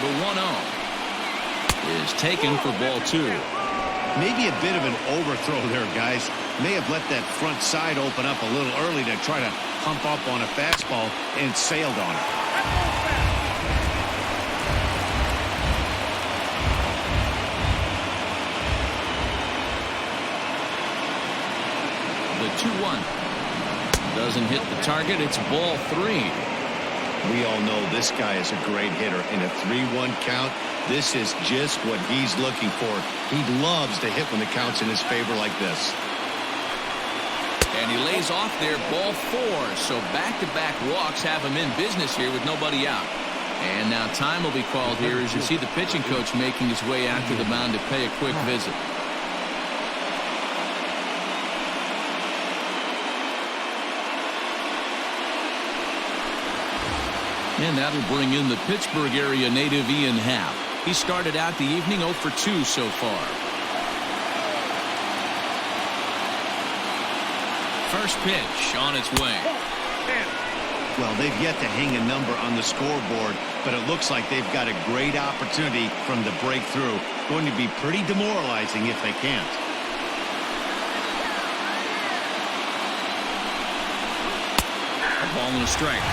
The 1-0 is taken for ball 2. Maybe a bit of an overthrow there, guys. May have let that front side open up a little early to try to pump up on a fastball and sailed on it. The 2-1 doesn't hit the target. It's ball 3. We all know this guy is a great hitter. In a 3-1 count, this is just what he's looking for. He loves to hit when the count's in his favor like this. And he lays off there, ball 4. So back-to-back walks have him in business here with nobody out. And now time will be called here as you see the pitching coach making his way out to the mound to pay a quick visit. And that'll bring in the Pittsburgh area native Ian Happ. He started out the evening 0 for 2 so far. First pitch on its way. Well, they've yet to hang a number on the scoreboard, but it looks like they've got a great opportunity from the breakthrough. Going to be pretty demoralizing if they can't. A ball and a strike.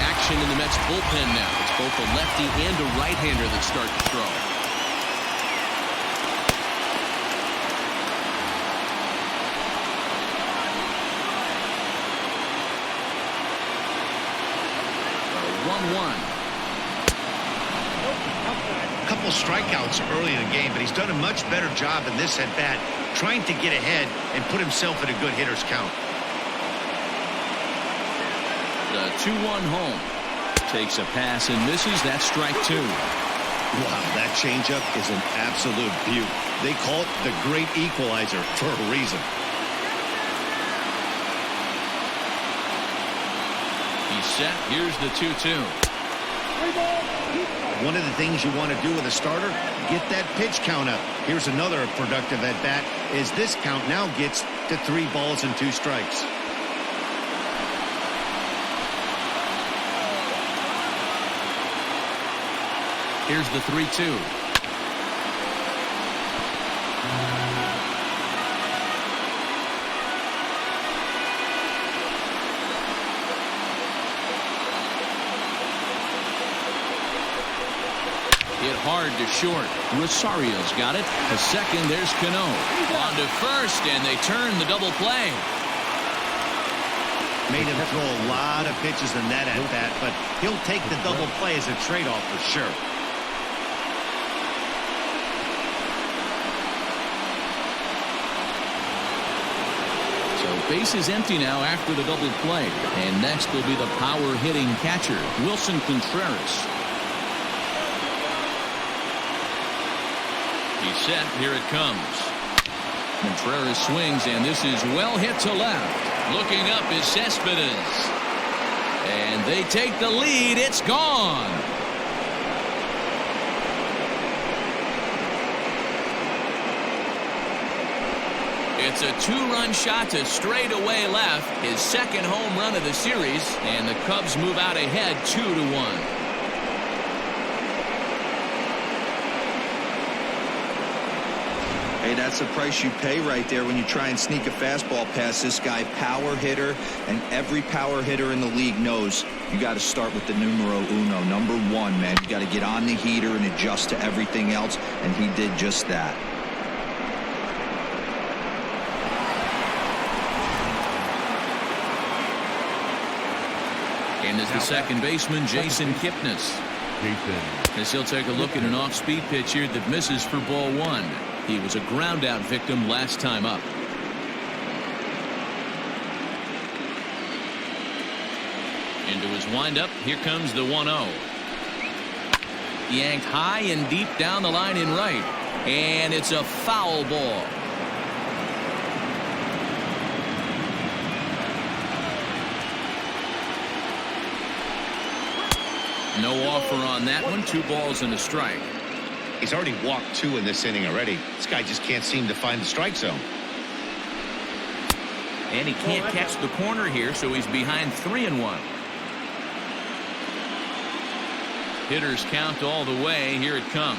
Action in the Mets bullpen now. It's both a lefty and a right-hander that start to throw. A couple strikeouts early in the game, but he's done a much better job in this at-bat, trying to get ahead and put himself in a good hitter's count. The 2-1 home. Takes a pass and misses. That's strike 2. Wow, that changeup is an absolute beaut. They call it the great equalizer for a reason. set. Here's the 2-2. One of the things you want to do with a starter, get that pitch count up. Here's another productive at bat as this count now gets to 3 balls and 2 strikes. Here's the 3-2. Hit hard to short. Rosario's got it. To second, there's Cano. On to first, and they turn the double play. Made him throw a lot of pitches in that at-bat, but he'll take the double play as a trade-off for sure. So base is empty now after the double play. And next will be the power-hitting catcher, Wilson Contreras. He's set. Here it comes. Contreras swings, and this is well hit to left. Looking up is Cespedes. And they take the lead. It's gone. It's a 2-run shot to straightaway left. His second home run of the series. And the Cubs move out ahead 2-1. Hey, that's the price you pay right there when you try and sneak a fastball past this guy. Power hitter, and every power hitter in the league knows you got to start with the numero uno, number 1, man. You got to get on the heater and adjust to everything else, and he did just that. And is the second baseman, Jason Kipnis. As he'll take a look at an off-speed pitch here that misses for ball 1. He was a ground-out victim last time up. Into his windup. Here comes the 1-0. Yanked high and deep down the line in right. And it's a foul ball. No offer on that one. 2 balls and a strike. He's already walked 2 in this inning already. This guy just can't seem to find the strike zone. And he can't catch the corner here, so he's behind 3-1. Hitters count all the way. Here it comes.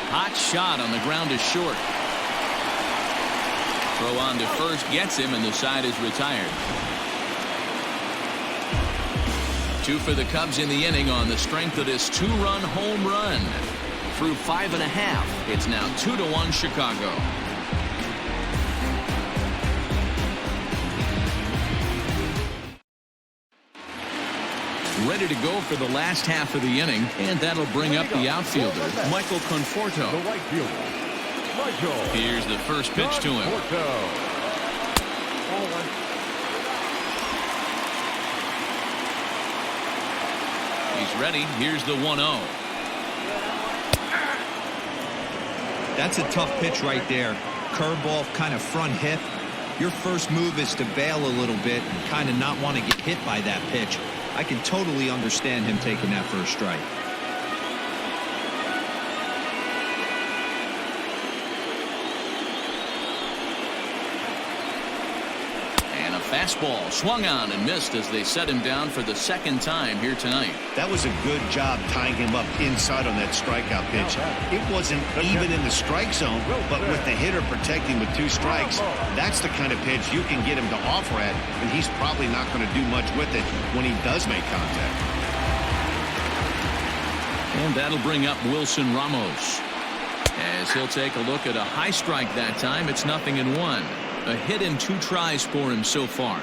Hot shot on the ground is short. Throw on to first gets him, and the side is retired. 2 for the Cubs in the inning on the strength of this 2-run home run. Through 5.5, it's now 2-1 Chicago. Ready to go for the last half of the inning, and that'll bring up the outfielder, Michael Conforto. The right fielder, Michael. Here's the first pitch to him. He's ready. Here's the 1-0. That's a tough pitch right there. Curveball, kind of front hip. Your first move is to bail a little bit and kind of not want to get hit by that pitch. I can totally understand him taking that first strike. And a fastball swung on and missed as they set him down for the second time here tonight. That was a good job tying him up inside on that strikeout pitch. It wasn't even in the strike zone, but with the hitter protecting with 2 strikes, that's the kind of pitch you can get him to offer at, and he's probably not going to do much with it when he does make contact. And that'll bring up Wilson Ramos. As he'll take a look at a high strike that time, it's 0-1. A hit in 2 tries for him so far.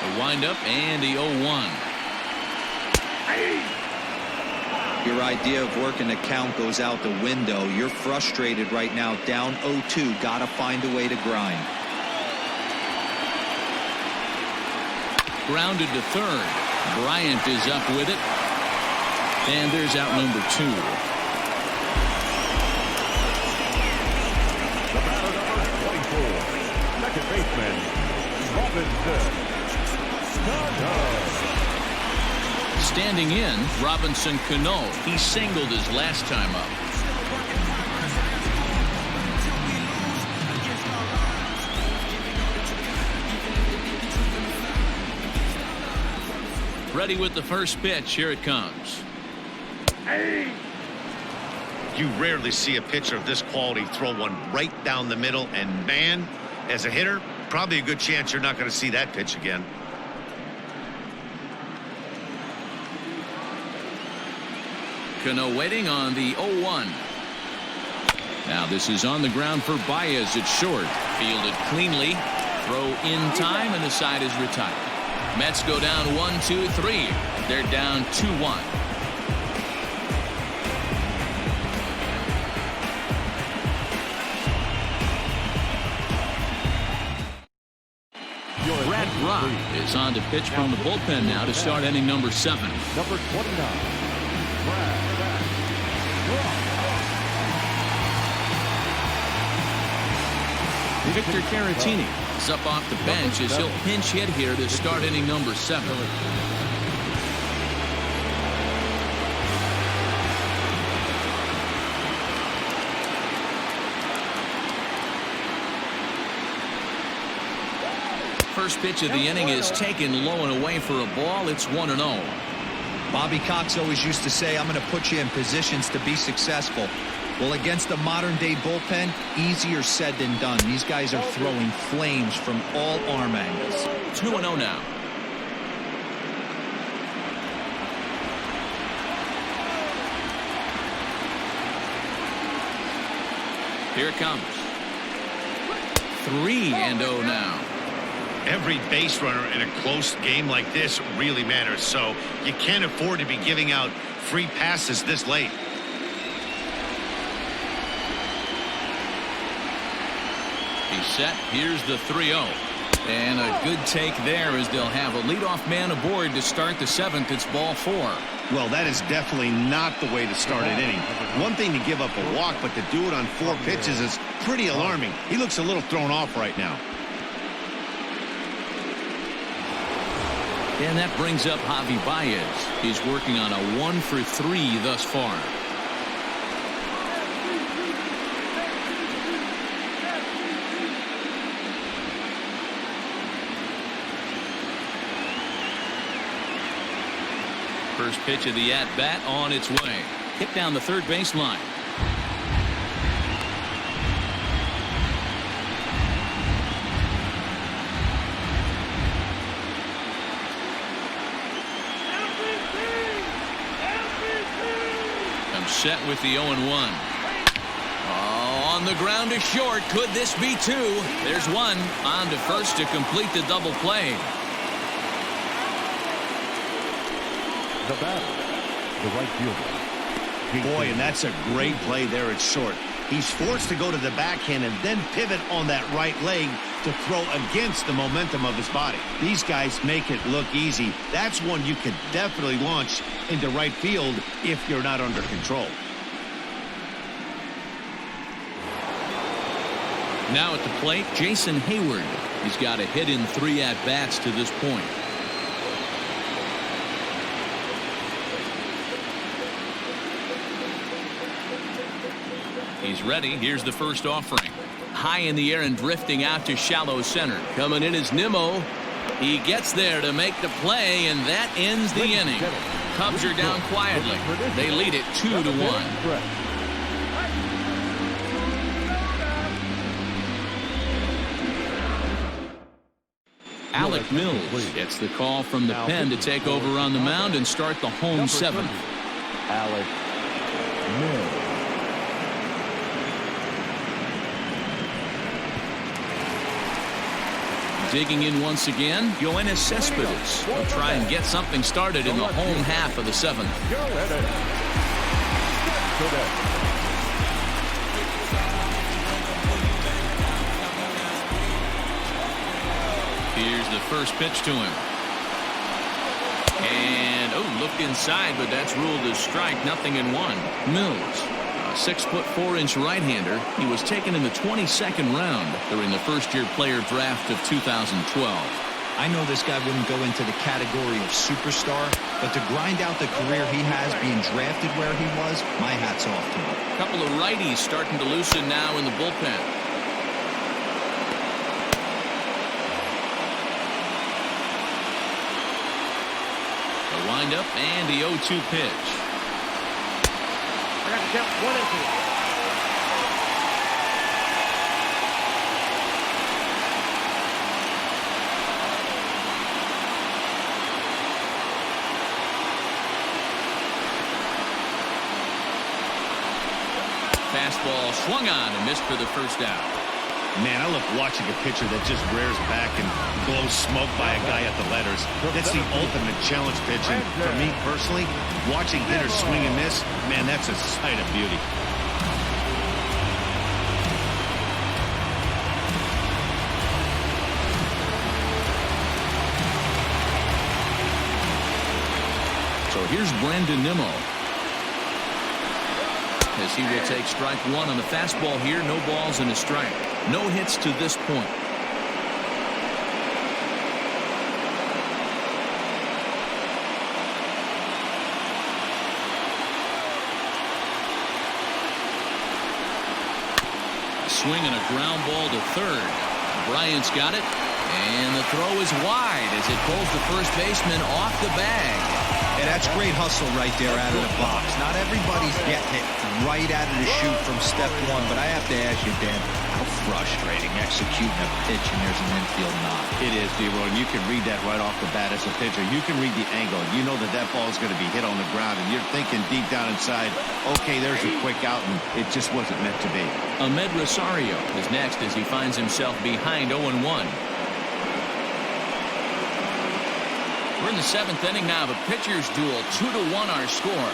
A windup and the 0-1. Your idea of working the count goes out the window. You're frustrated right now, down 0-2. Got to find a way to grind. grounded to third. Bryant is up with it. And there's out number 2. The batter number 24, second baseman, Robinson Cano. Standing in, Robinson Cano. He singled his last time up. Ready with the first pitch. Here it comes. You rarely see a pitcher of this quality throw one right down the middle, and man, as a hitter, probably a good chance you're not going to see that pitch again. Cano waiting on the 0-1. Now this is on the ground for Baez. It's short. Fielded cleanly. Throw in time, and the side is retired. Mets go down 1-2-3. They're down 2-1. Brad Rock is on to pitch from the bullpen now to start inning number 7. Number 29, Brad Victor Caratini is up off the bench as he'll pinch hit here to start inning number 7. First pitch of the inning is taken low and away for a ball. It's 1-0. Bobby Cox always used to say, I'm going to put you in positions to be successful. Well, against a modern-day bullpen, easier said than done. These guys are throwing flames from all arm angles. 2-0 now. Here it comes. 3-0 now. Every base runner in a close game like this really matters, so you can't afford to be giving out free passes this late. He's set. Here's the 3-0. And a good take there as they'll have a leadoff man aboard to start the 7th. It's ball 4. Well, that is definitely not the way to start an inning. One thing to give up a walk, but to do it on 4 pitches is pretty alarming. He looks a little thrown off right now. And that brings up Javi Baez. He's working on a 1-for-3 thus far. First pitch of the at-bat on its way. Hit down the third baseline. Set with the 0-1. Oh, on the ground to short. Could this be 2? There's 1. On to first to complete the double play. The batter, the right fielder. Boy, and that's a great play there at short. He's forced to go to the backhand and then pivot on that right leg to throw against the momentum of his body. These guys make it look easy. That's one you could definitely launch into right field if you're not under control. Now at the plate, Jason Hayward. He's got a hit in 3 at-bats to this point. He's ready. Here's the first offering. High in the air and drifting out to shallow center. Coming in is Nimmo. He gets there to make the play, and that ends the inning. Cubs are down quietly. They lead it 2-1. Alec Mills gets the call from the pen to take over on the mound and start the home 7th. Alec Mills. Digging in once again, Yoenis Cespedes will try and get something started in the home half of the 7th. Here's the first pitch to him. looked inside, but that's ruled as strike, 0-1. Mills, a 6'4" right-hander. He was taken in the 22nd round during the first-year player draft of 2012. I know this guy wouldn't go into the category of superstar, but to grind out the career he has being drafted where he was, my hat's off to him. A couple of righties starting to loosen now in the bullpen. The windup and the 0-2 pitch. I got to count 1-2. Fastball swung on and missed for the first out. Man, I love watching a pitcher that just rears back and blows smoke by a guy at the letters. That's the ultimate challenge pitch. And for me personally, watching hitters swing and miss, man, that's a sight of beauty. So here's Brandon Nimmo. As he will take strike one on the fastball here. No balls and a strike. No hits to this point. A swing and a ground ball to third. Bryant's got it. And the throw is wide as it pulls the first baseman off the bag. And that's great hustle right there out of the box. Not everybody's getting it right out of the chute from step one, but I have to ask you, Dan, how frustrating executing a pitch and there's an infield knock. It is, deGrom. You can read that right off the bat as a pitcher. You can read the angle. You know that that ball is going to be hit on the ground, and you're thinking deep down inside, okay, there's a quick out, and it just wasn't meant to be. Ahmed Rosario is next as he finds himself behind 0-1. We're in the seventh inning now of a pitcher's duel. 2-1 our score.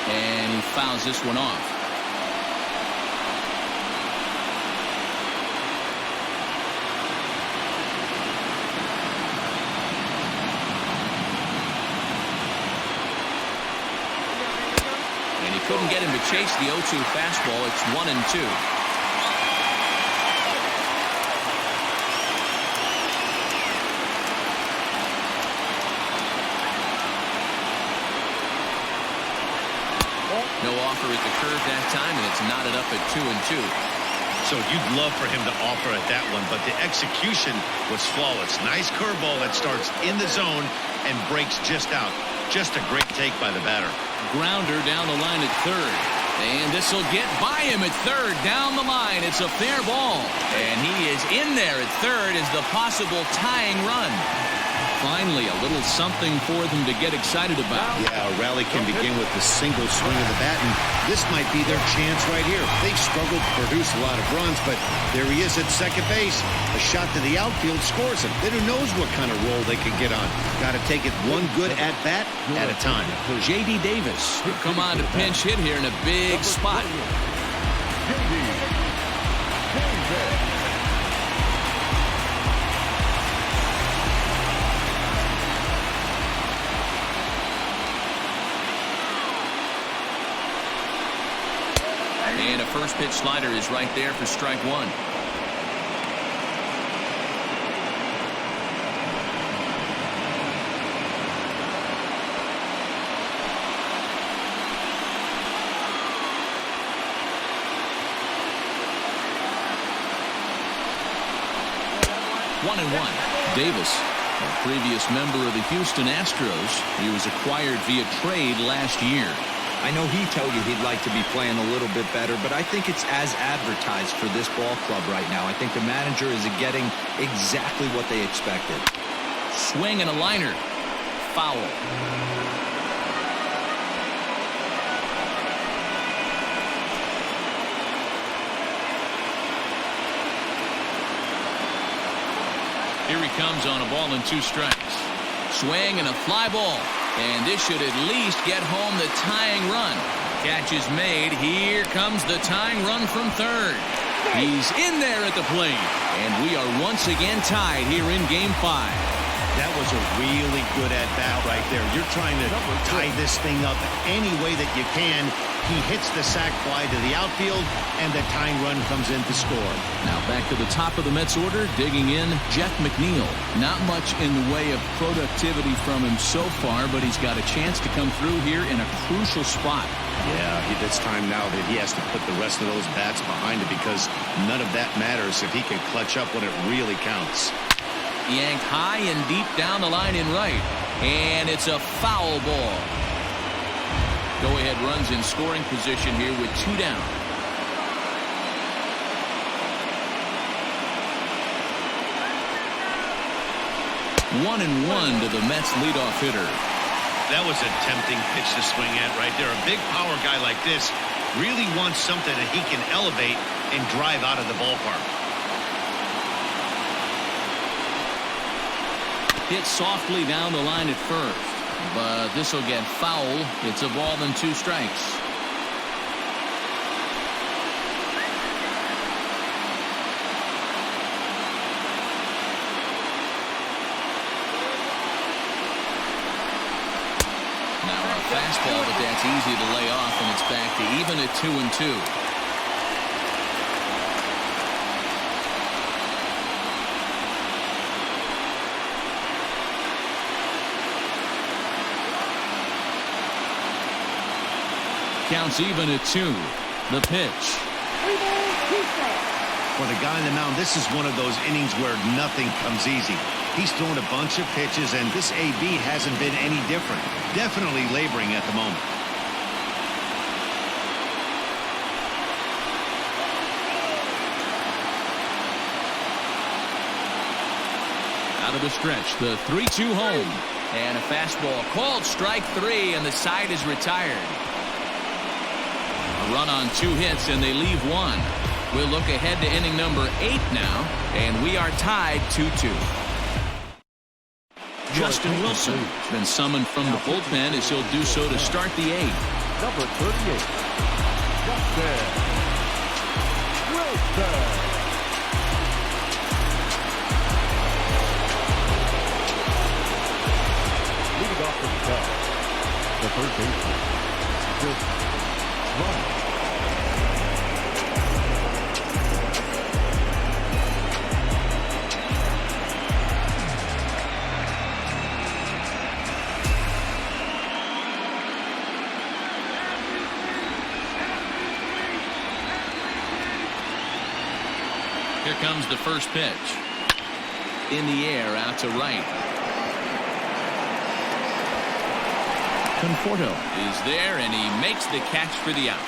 And he fouls this one off. And he couldn't get him to chase the 0-2 fastball. It's 1-2. No offer at the curve that time, and it's knotted up at 2-2. So you'd love for him to offer at that one, but the execution was flawless. Nice curveball that starts in the zone and breaks just out. Just a great take by the batter. Grounder down the line at third. And this will get by him at third. Down the line. It's a fair ball. And he is in there at third as the possible tying run. Finally, a little something for them to get excited about. Yeah, a rally can begin with the single swing of the bat, and this might be their chance right here. They've struggled to produce a lot of runs, but there he is at second base. A shot to the outfield scores him. Then who knows what kind of role they can get on. Got to take it one good at-bat at a time. J.D. Davis will come on to pinch hit here in a big spot. And a first pitch slider is right there for strike one. One and one. Davis, a previous member of the Houston Astros. He was acquired via trade last year. I know he told you he'd like to be playing a little bit better, but I think it's as advertised for this ball club right now. I think the manager is getting exactly what they expected. Swing and a liner. Foul. Here he comes on a ball and 2 strikes. Swing and a fly ball. And this should at least get home the tying run. Catch is made. Here comes the tying run from third. He's in there at the plate. And we are once again tied here in Game 5. That was a really good at-bat right there. You're trying to tie this thing up any way that you can. He hits the sac fly to the outfield, and the tying run comes in to score. Now back to the top of the Mets order, digging in, Jeff McNeil. Not much in the way of productivity from him so far, but he's got a chance to come through here in a crucial spot. Yeah, it's time now that he has to put the rest of those bats behind it, because none of that matters if he can clutch up when it really counts. Yanked high and deep down the line in right. And it's a foul ball. Go-ahead runs in scoring position here with 2 down. One and one to the Mets leadoff hitter. That was a tempting pitch to swing at right there. A big power guy like this really wants something that he can elevate and drive out of the ballpark. Hit softly down the line at first, but this will get foul. It's a ball and 2 strikes. Now a fastball, but that's easy to lay off, and it's back to even at 2-2. Counts even at 2. The pitch. For the guy on the mound, this is one of those innings where nothing comes easy. He's thrown a bunch of pitches, and this AB hasn't been any different. Definitely laboring at the moment. Out of the stretch, the 3-2 home. And a fastball called strike 3, and the side is retired. A run on 2 hits, and they leave 1. We'll look ahead to inning number 8 now, and we are tied 2-2. Justin Wilson has been summoned from the bullpen as he'll do so to start the 8th. Number 38, Justin Wilson. Leading off the third baseman, deGrom. Here comes the first pitch. In the air, out to right. Conforto is there, and he makes the catch for the out.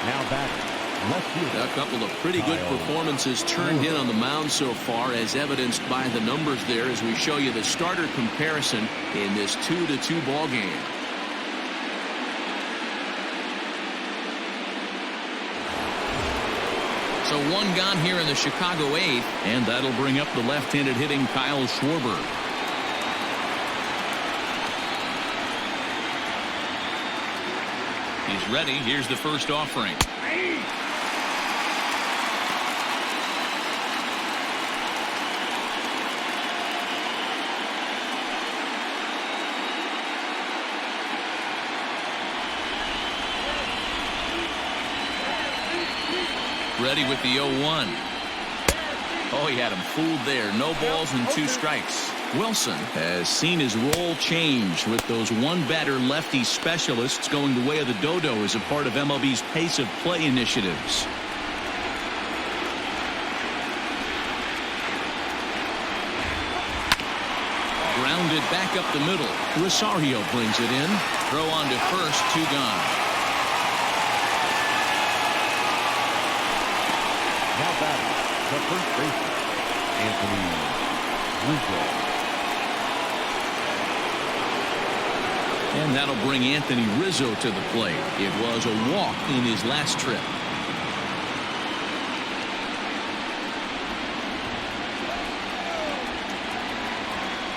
Now batting, left fielder. A couple of pretty good performances turned in on the mound so far, as evidenced by the numbers there, as we show you the starter comparison in this 2-2 ball game. So 1 gone here in the Chicago 8th, and that'll bring up the left-handed hitting Kyle Schwarber. He's ready. Here's the first offering. Ready with the 0-1. Oh, he had him fooled there. No balls and 2 strikes. Wilson has seen his role change with those one-batter lefty specialists going the way of the dodo as a part of MLB's pace of play initiatives. Grounded back up the middle. Rosario brings it in. Throw on to first, 2 gone. Now batting, the first baseman, Anthony Rizzo. And that'll bring Anthony Rizzo to the plate. It was a walk in his last trip.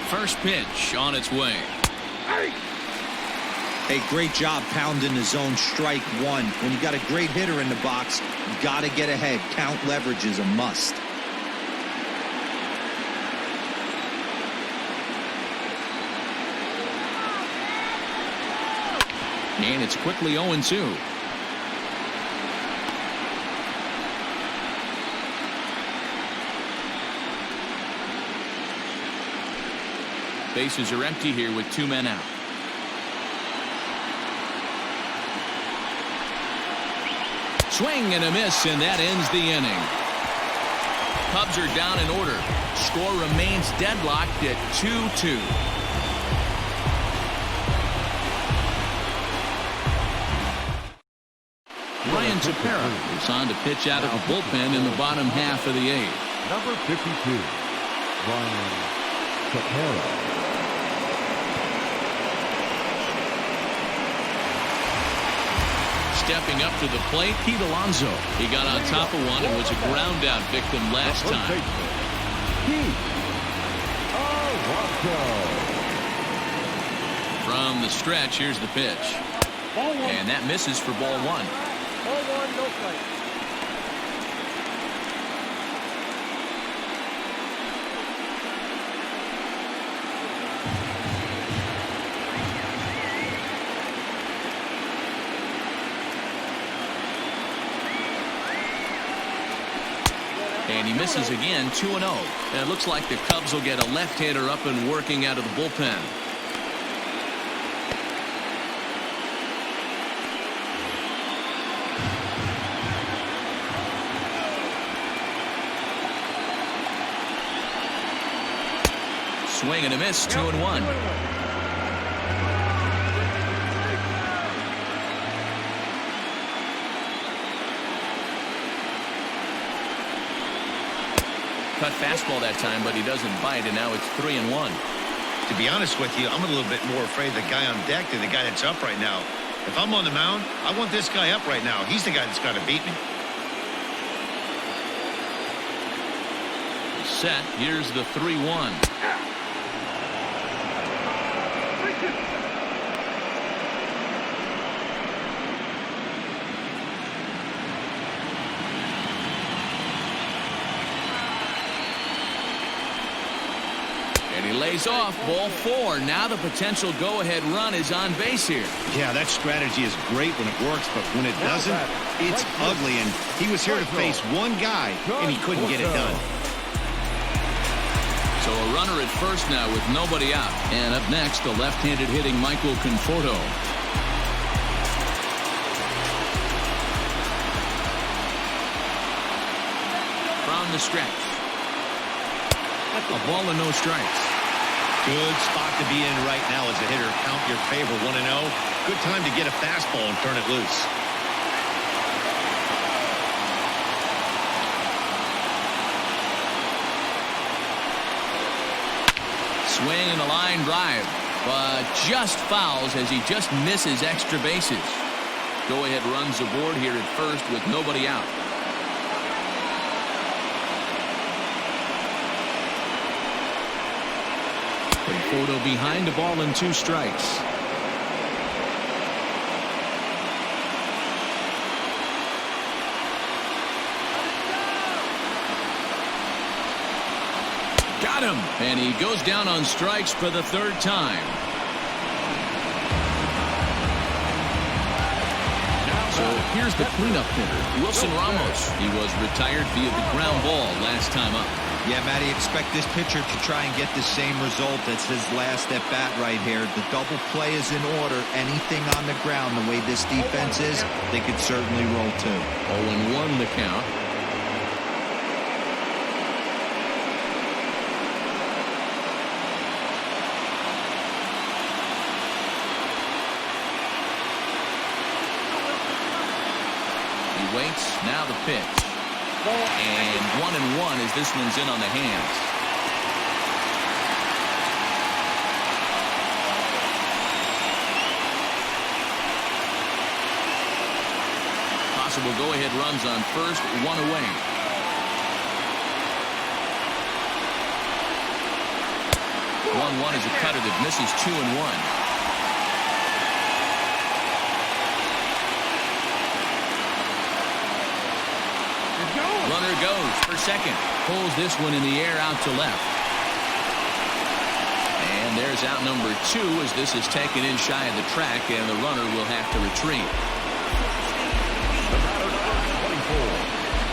First pitch on its way. Hey, great job pounding the zone strike one. When you got a great hitter in the box, you got to get ahead. Count leverage is a must. And it's quickly 0-2. Bases are empty here with 2 men out. Swing and a miss, and that ends the inning. Cubs are down in order. Score remains deadlocked at 2-2. Ryan Tepera is on to pitch out of the bullpen in the bottom half of the 8th. Number 52, Ryan Tepera. Stepping up to the plate, Pete Alonso. He got on top of one and was a ground out victim last time. Pete Alonso. From the stretch, here's the pitch. And that misses for ball 1. Ball 1, no strike. And he misses again, 2-0. And it looks like the Cubs will get a left-hander up and working out of the bullpen. Swing and a miss, 2-1. Cut fastball that time, but he doesn't bite, and now it's 3-1. To be honest with you, I'm a little bit more afraid of the guy on deck than the guy that's up right now. If I'm on the mound, I want this guy up right now. He's the guy that's got to beat me. Set. Here's the 3-1. Lays off, ball 4. Now the potential go-ahead run is on base here. Yeah, that strategy is great when it works, but when it doesn't, it's ugly. And he was here to face one guy, and he couldn't get it done. So a runner at first now with nobody out. And up next, the left-handed hitting Michael Conforto. From the stretch. A ball and no strikes. Good spot to be in right now as a hitter. Count your favor, 1-0. Good time to get a fastball and turn it loose. Swing and a line drive, but just fouls as he just misses extra bases. Go ahead runs aboard here at first with nobody out. Conforto behind, a ball and 2 strikes. Got him, and he goes down on strikes for the 3rd time. So here's the cleanup hitter, Wilson Ramos. He was retired via the ground ball last time up. Yeah, Matty, expect this pitcher to try and get the same result as his last at bat right here. The double play is in order. Anything on the ground, the way this defense is, they could certainly roll 2. 0-1 the count. He waits, now the pitch. And 1-1 as this one's in on the hands. Possible go-ahead runs on first, 1 away. One is a cutter that misses 2-1. goes for second. Pulls this one in the air out to left. And there's out number 2 as this is taken in shy of the track, and the runner will have to retreat. The batter number 24,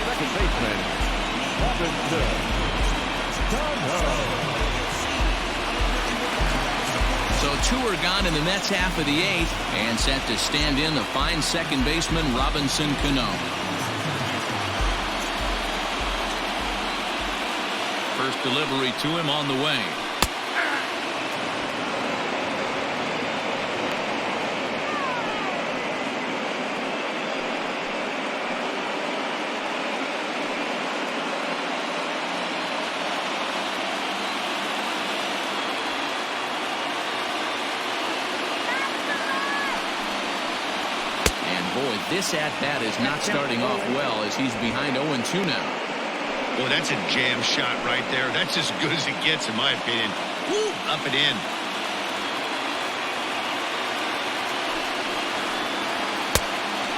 second baseman, Robinson Cano. So 2 are gone in the Mets half of the 8th, and set to stand in the fine second baseman Robinson Cano. First delivery to him on the way. Boy, this at-bat is not starting off well as he's behind 0-2 now. Well, that's a jam shot right there. That's as good as it gets, in my opinion. Woo, up and in.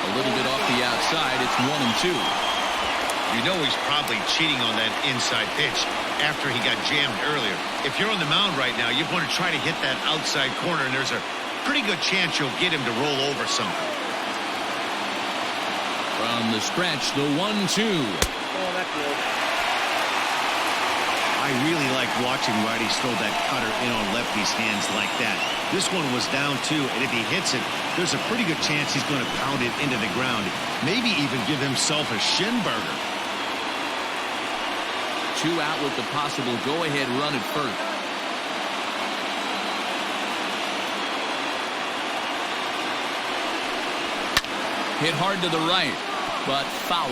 A little bit off the outside. It's 1-2. You know he's probably cheating on that inside pitch after he got jammed earlier. If you're on the mound right now, you want to try to hit that outside corner, and there's a pretty good chance you'll get him to roll over something. From the stretch, the 1-2. Oh, that's good. I really like watching righties throw that cutter in on lefties' hands like that. This one was down 2, and if he hits it, there's a pretty good chance he's going to pound it into the ground. Maybe even give himself a shin burger. 2 out with the possible go-ahead run at first. Hit hard to the right, but foul.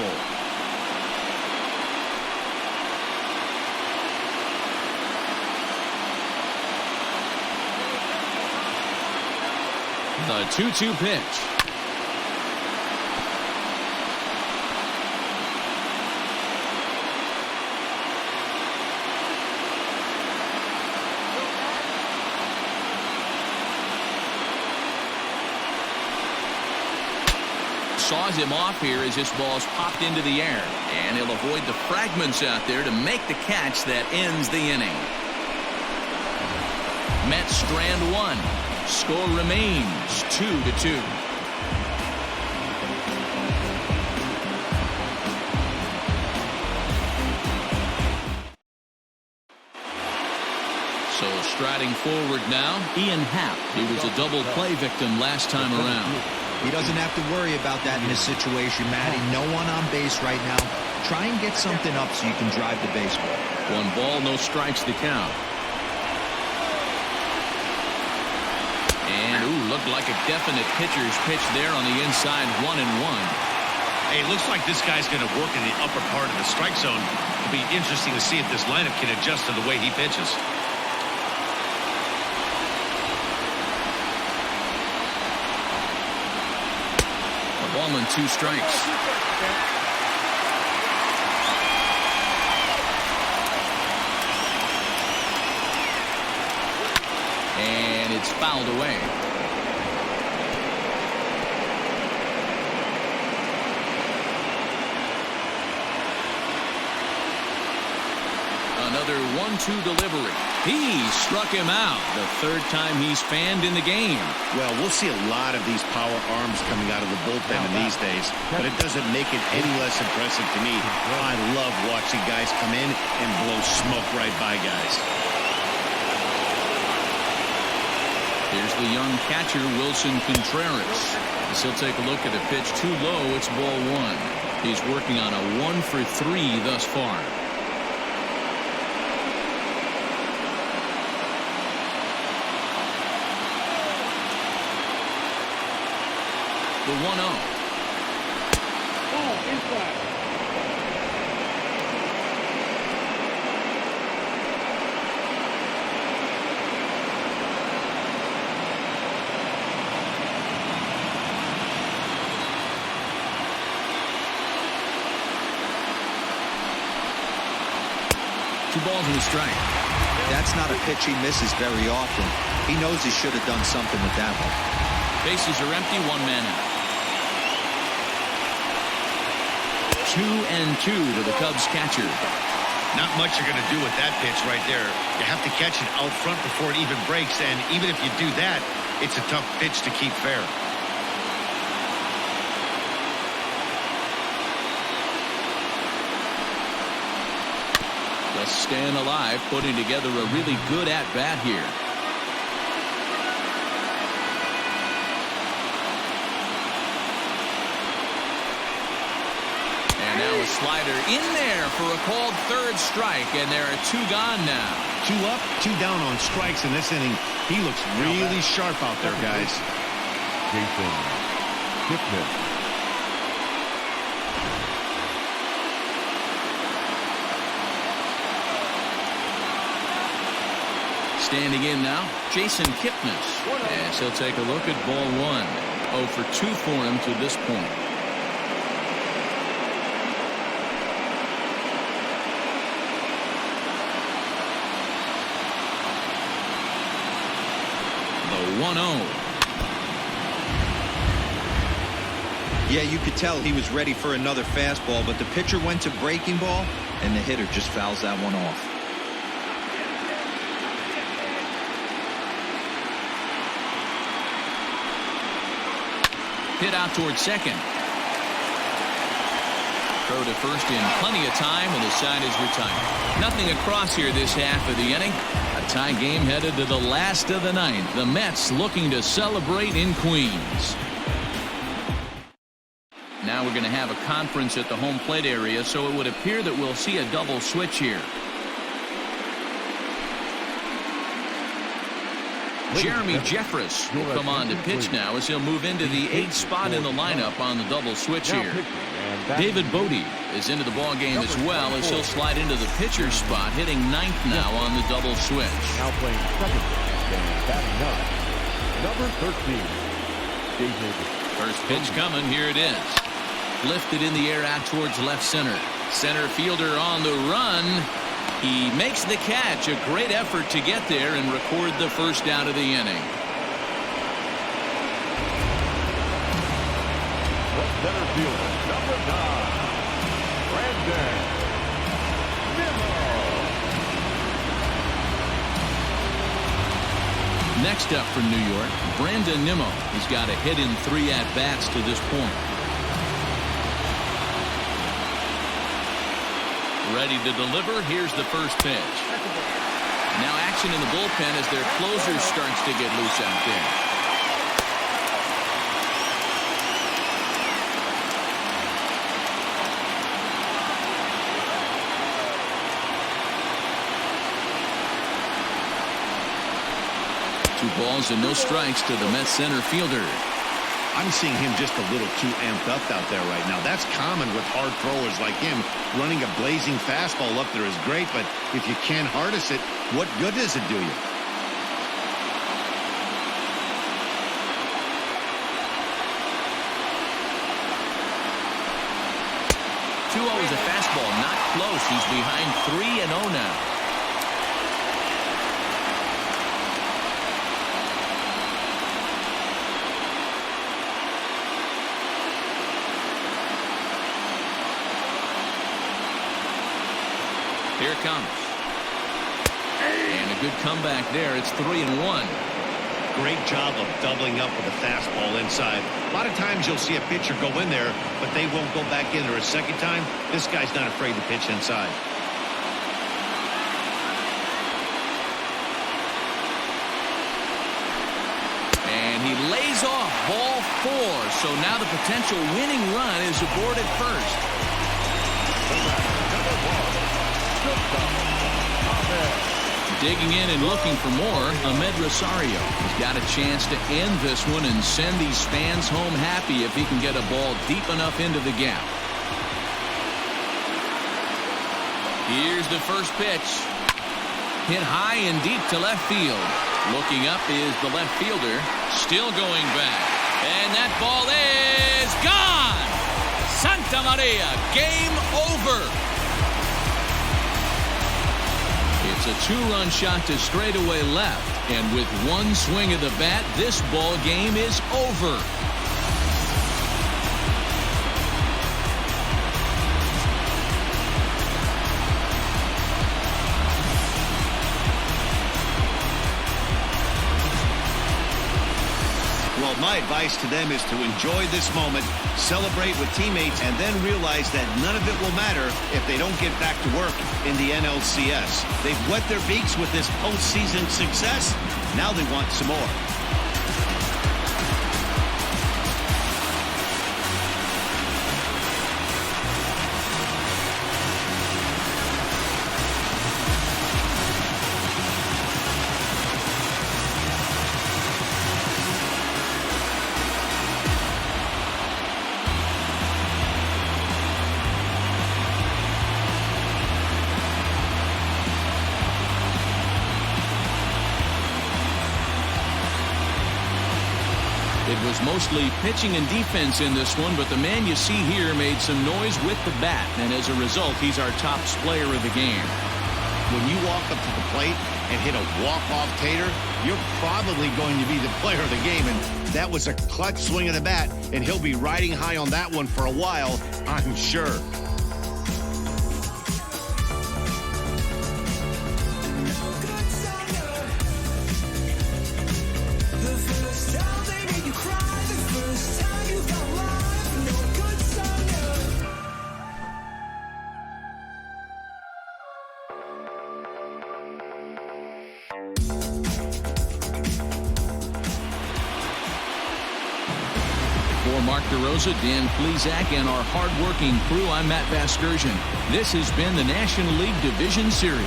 The 2-2 pitch. Saws him off here as this ball's popped into the air, and he'll avoid the fragments out there to make the catch that ends the inning. Mets strand 1. Score remains 2-2. So striding forward now, Ian Happ. He was a double play victim last time around. He doesn't have to worry about that in this situation, Matty. No one on base right now. Try and get something up so you can drive the baseball. 1 ball, no strikes to count. And, looked like a definite pitcher's pitch there on the inside, 1-1. Hey, it looks like this guy's going to work in the upper part of the strike zone. It'll be interesting to see if this lineup can adjust to the way he pitches. A ball and 2 strikes. And it's fouled away. Another 1-2 delivery. He struck him out. The 3rd time he's fanned in the game. Well, we'll see a lot of these power arms coming out of the bullpen in these days, but it doesn't make it any less impressive to me. I love watching guys come in and blow smoke right by guys. Here's the young catcher, Wilson Contreras. As he'll take a look at a pitch too low. It's ball 1. He's working on a 1-for-3 thus far. The 1-0. Oh, inside. Two balls and a strike. That's not a pitch he misses very often. He knows he should have done something with that one. Bases are empty, 1 man out. 2-2 to the Cubs catcher. Not much you're going to do with that pitch right there. You have to catch it out front before it even breaks, and even if you do that, it's a tough pitch to keep fair. Just staying alive, putting together a really good at-bat here. And now a slider in there for a called third strike, and there are 2 gone now. 2 up, 2 down on strikes in this inning. He looks really sharp out there, guys. Jason Kipnis. Standing in now, Jason Kipnis, as he'll take a look at ball 1. 0 for 2 for him to this point. The 1-0. Yeah, you could tell he was ready for another fastball, but the pitcher went to breaking ball, and the hitter just fouls that one off. Hit out towards second. Throw to first in plenty of time, and the side is retired. Nothing across here this half of the inning. A tie game headed to the last of the ninth. The Mets looking to celebrate in Queens. Now we're going to have a conference at the home plate area, so it would appear that we'll see a double switch here. Jeremy Jeffress will come on to pitch now as he'll move into the 8th spot in the lineup on the double switch here. David Bodie is into the ball game as well as he'll slide into the pitcher's spot, hitting 9th now on the double switch. Now playing second and batting up, number 13, David. First pitch coming. Here it is. Lifted in the air out towards left center. Center fielder on the run. He makes the catch. A great effort to get there and record the first out of the inning. The center fielder, number 9, Brandon Nimmo. Next up for New York, Brandon Nimmo. He's got a hit in 3 at-bats to this point. Ready to deliver. Here's the first pitch. Now action in the bullpen as their closer starts to get loose out there. Two balls and no strikes to the Mets center fielder. I'm seeing him just a little too amped up out there right now. That's common with hard throwers like him. Running a blazing fastball up there is great, but if you can't harness it, what good does it do you? 2-0 is a fastball, not close. He's behind 3-0 now. Here it comes. And a good comeback there. It's 3-1. Great job of doubling up with a fastball inside. A lot of times you'll see a pitcher go in there, but they won't go back in there a second time. This guy's not afraid to pitch inside. And he lays off ball 4. So now the potential winning run is aboard at first. Digging in and looking for more, Ahmed Rosario has got a chance to end this one and send these fans home happy if he can get a ball deep enough into the gap. Here's the first pitch. Hit high and deep to left field. Looking up is the left fielder, still going back. And that ball is gone! Santa Maria, game over! It's a 2-run shot to straightaway left, and with one swing of the bat, this ball game is over. Well, my advice to them is to enjoy this moment, celebrate with teammates, and then realize that none of it will matter if they don't get back to work in the NLCS. They've wet their beaks with this postseason success. Now they want some more. It was mostly pitching and defense in this one, but the man you see here made some noise with the bat, and as a result, he's our top player of the game. When you walk up to the plate and hit a walk-off tater, you're probably going to be the player of the game, and that was a clutch swing of the bat, and he'll be riding high on that one for a while, I'm sure. For Mark DeRosa, Dan Plezak, and our hard-working crew, I'm Matt Vasgersian. This has been the National League Division Series.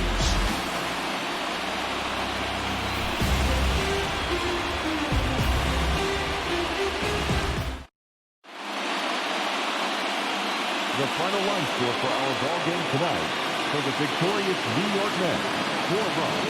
The final line score for our ball game tonight: for the victorious New York Mets, 4 runs.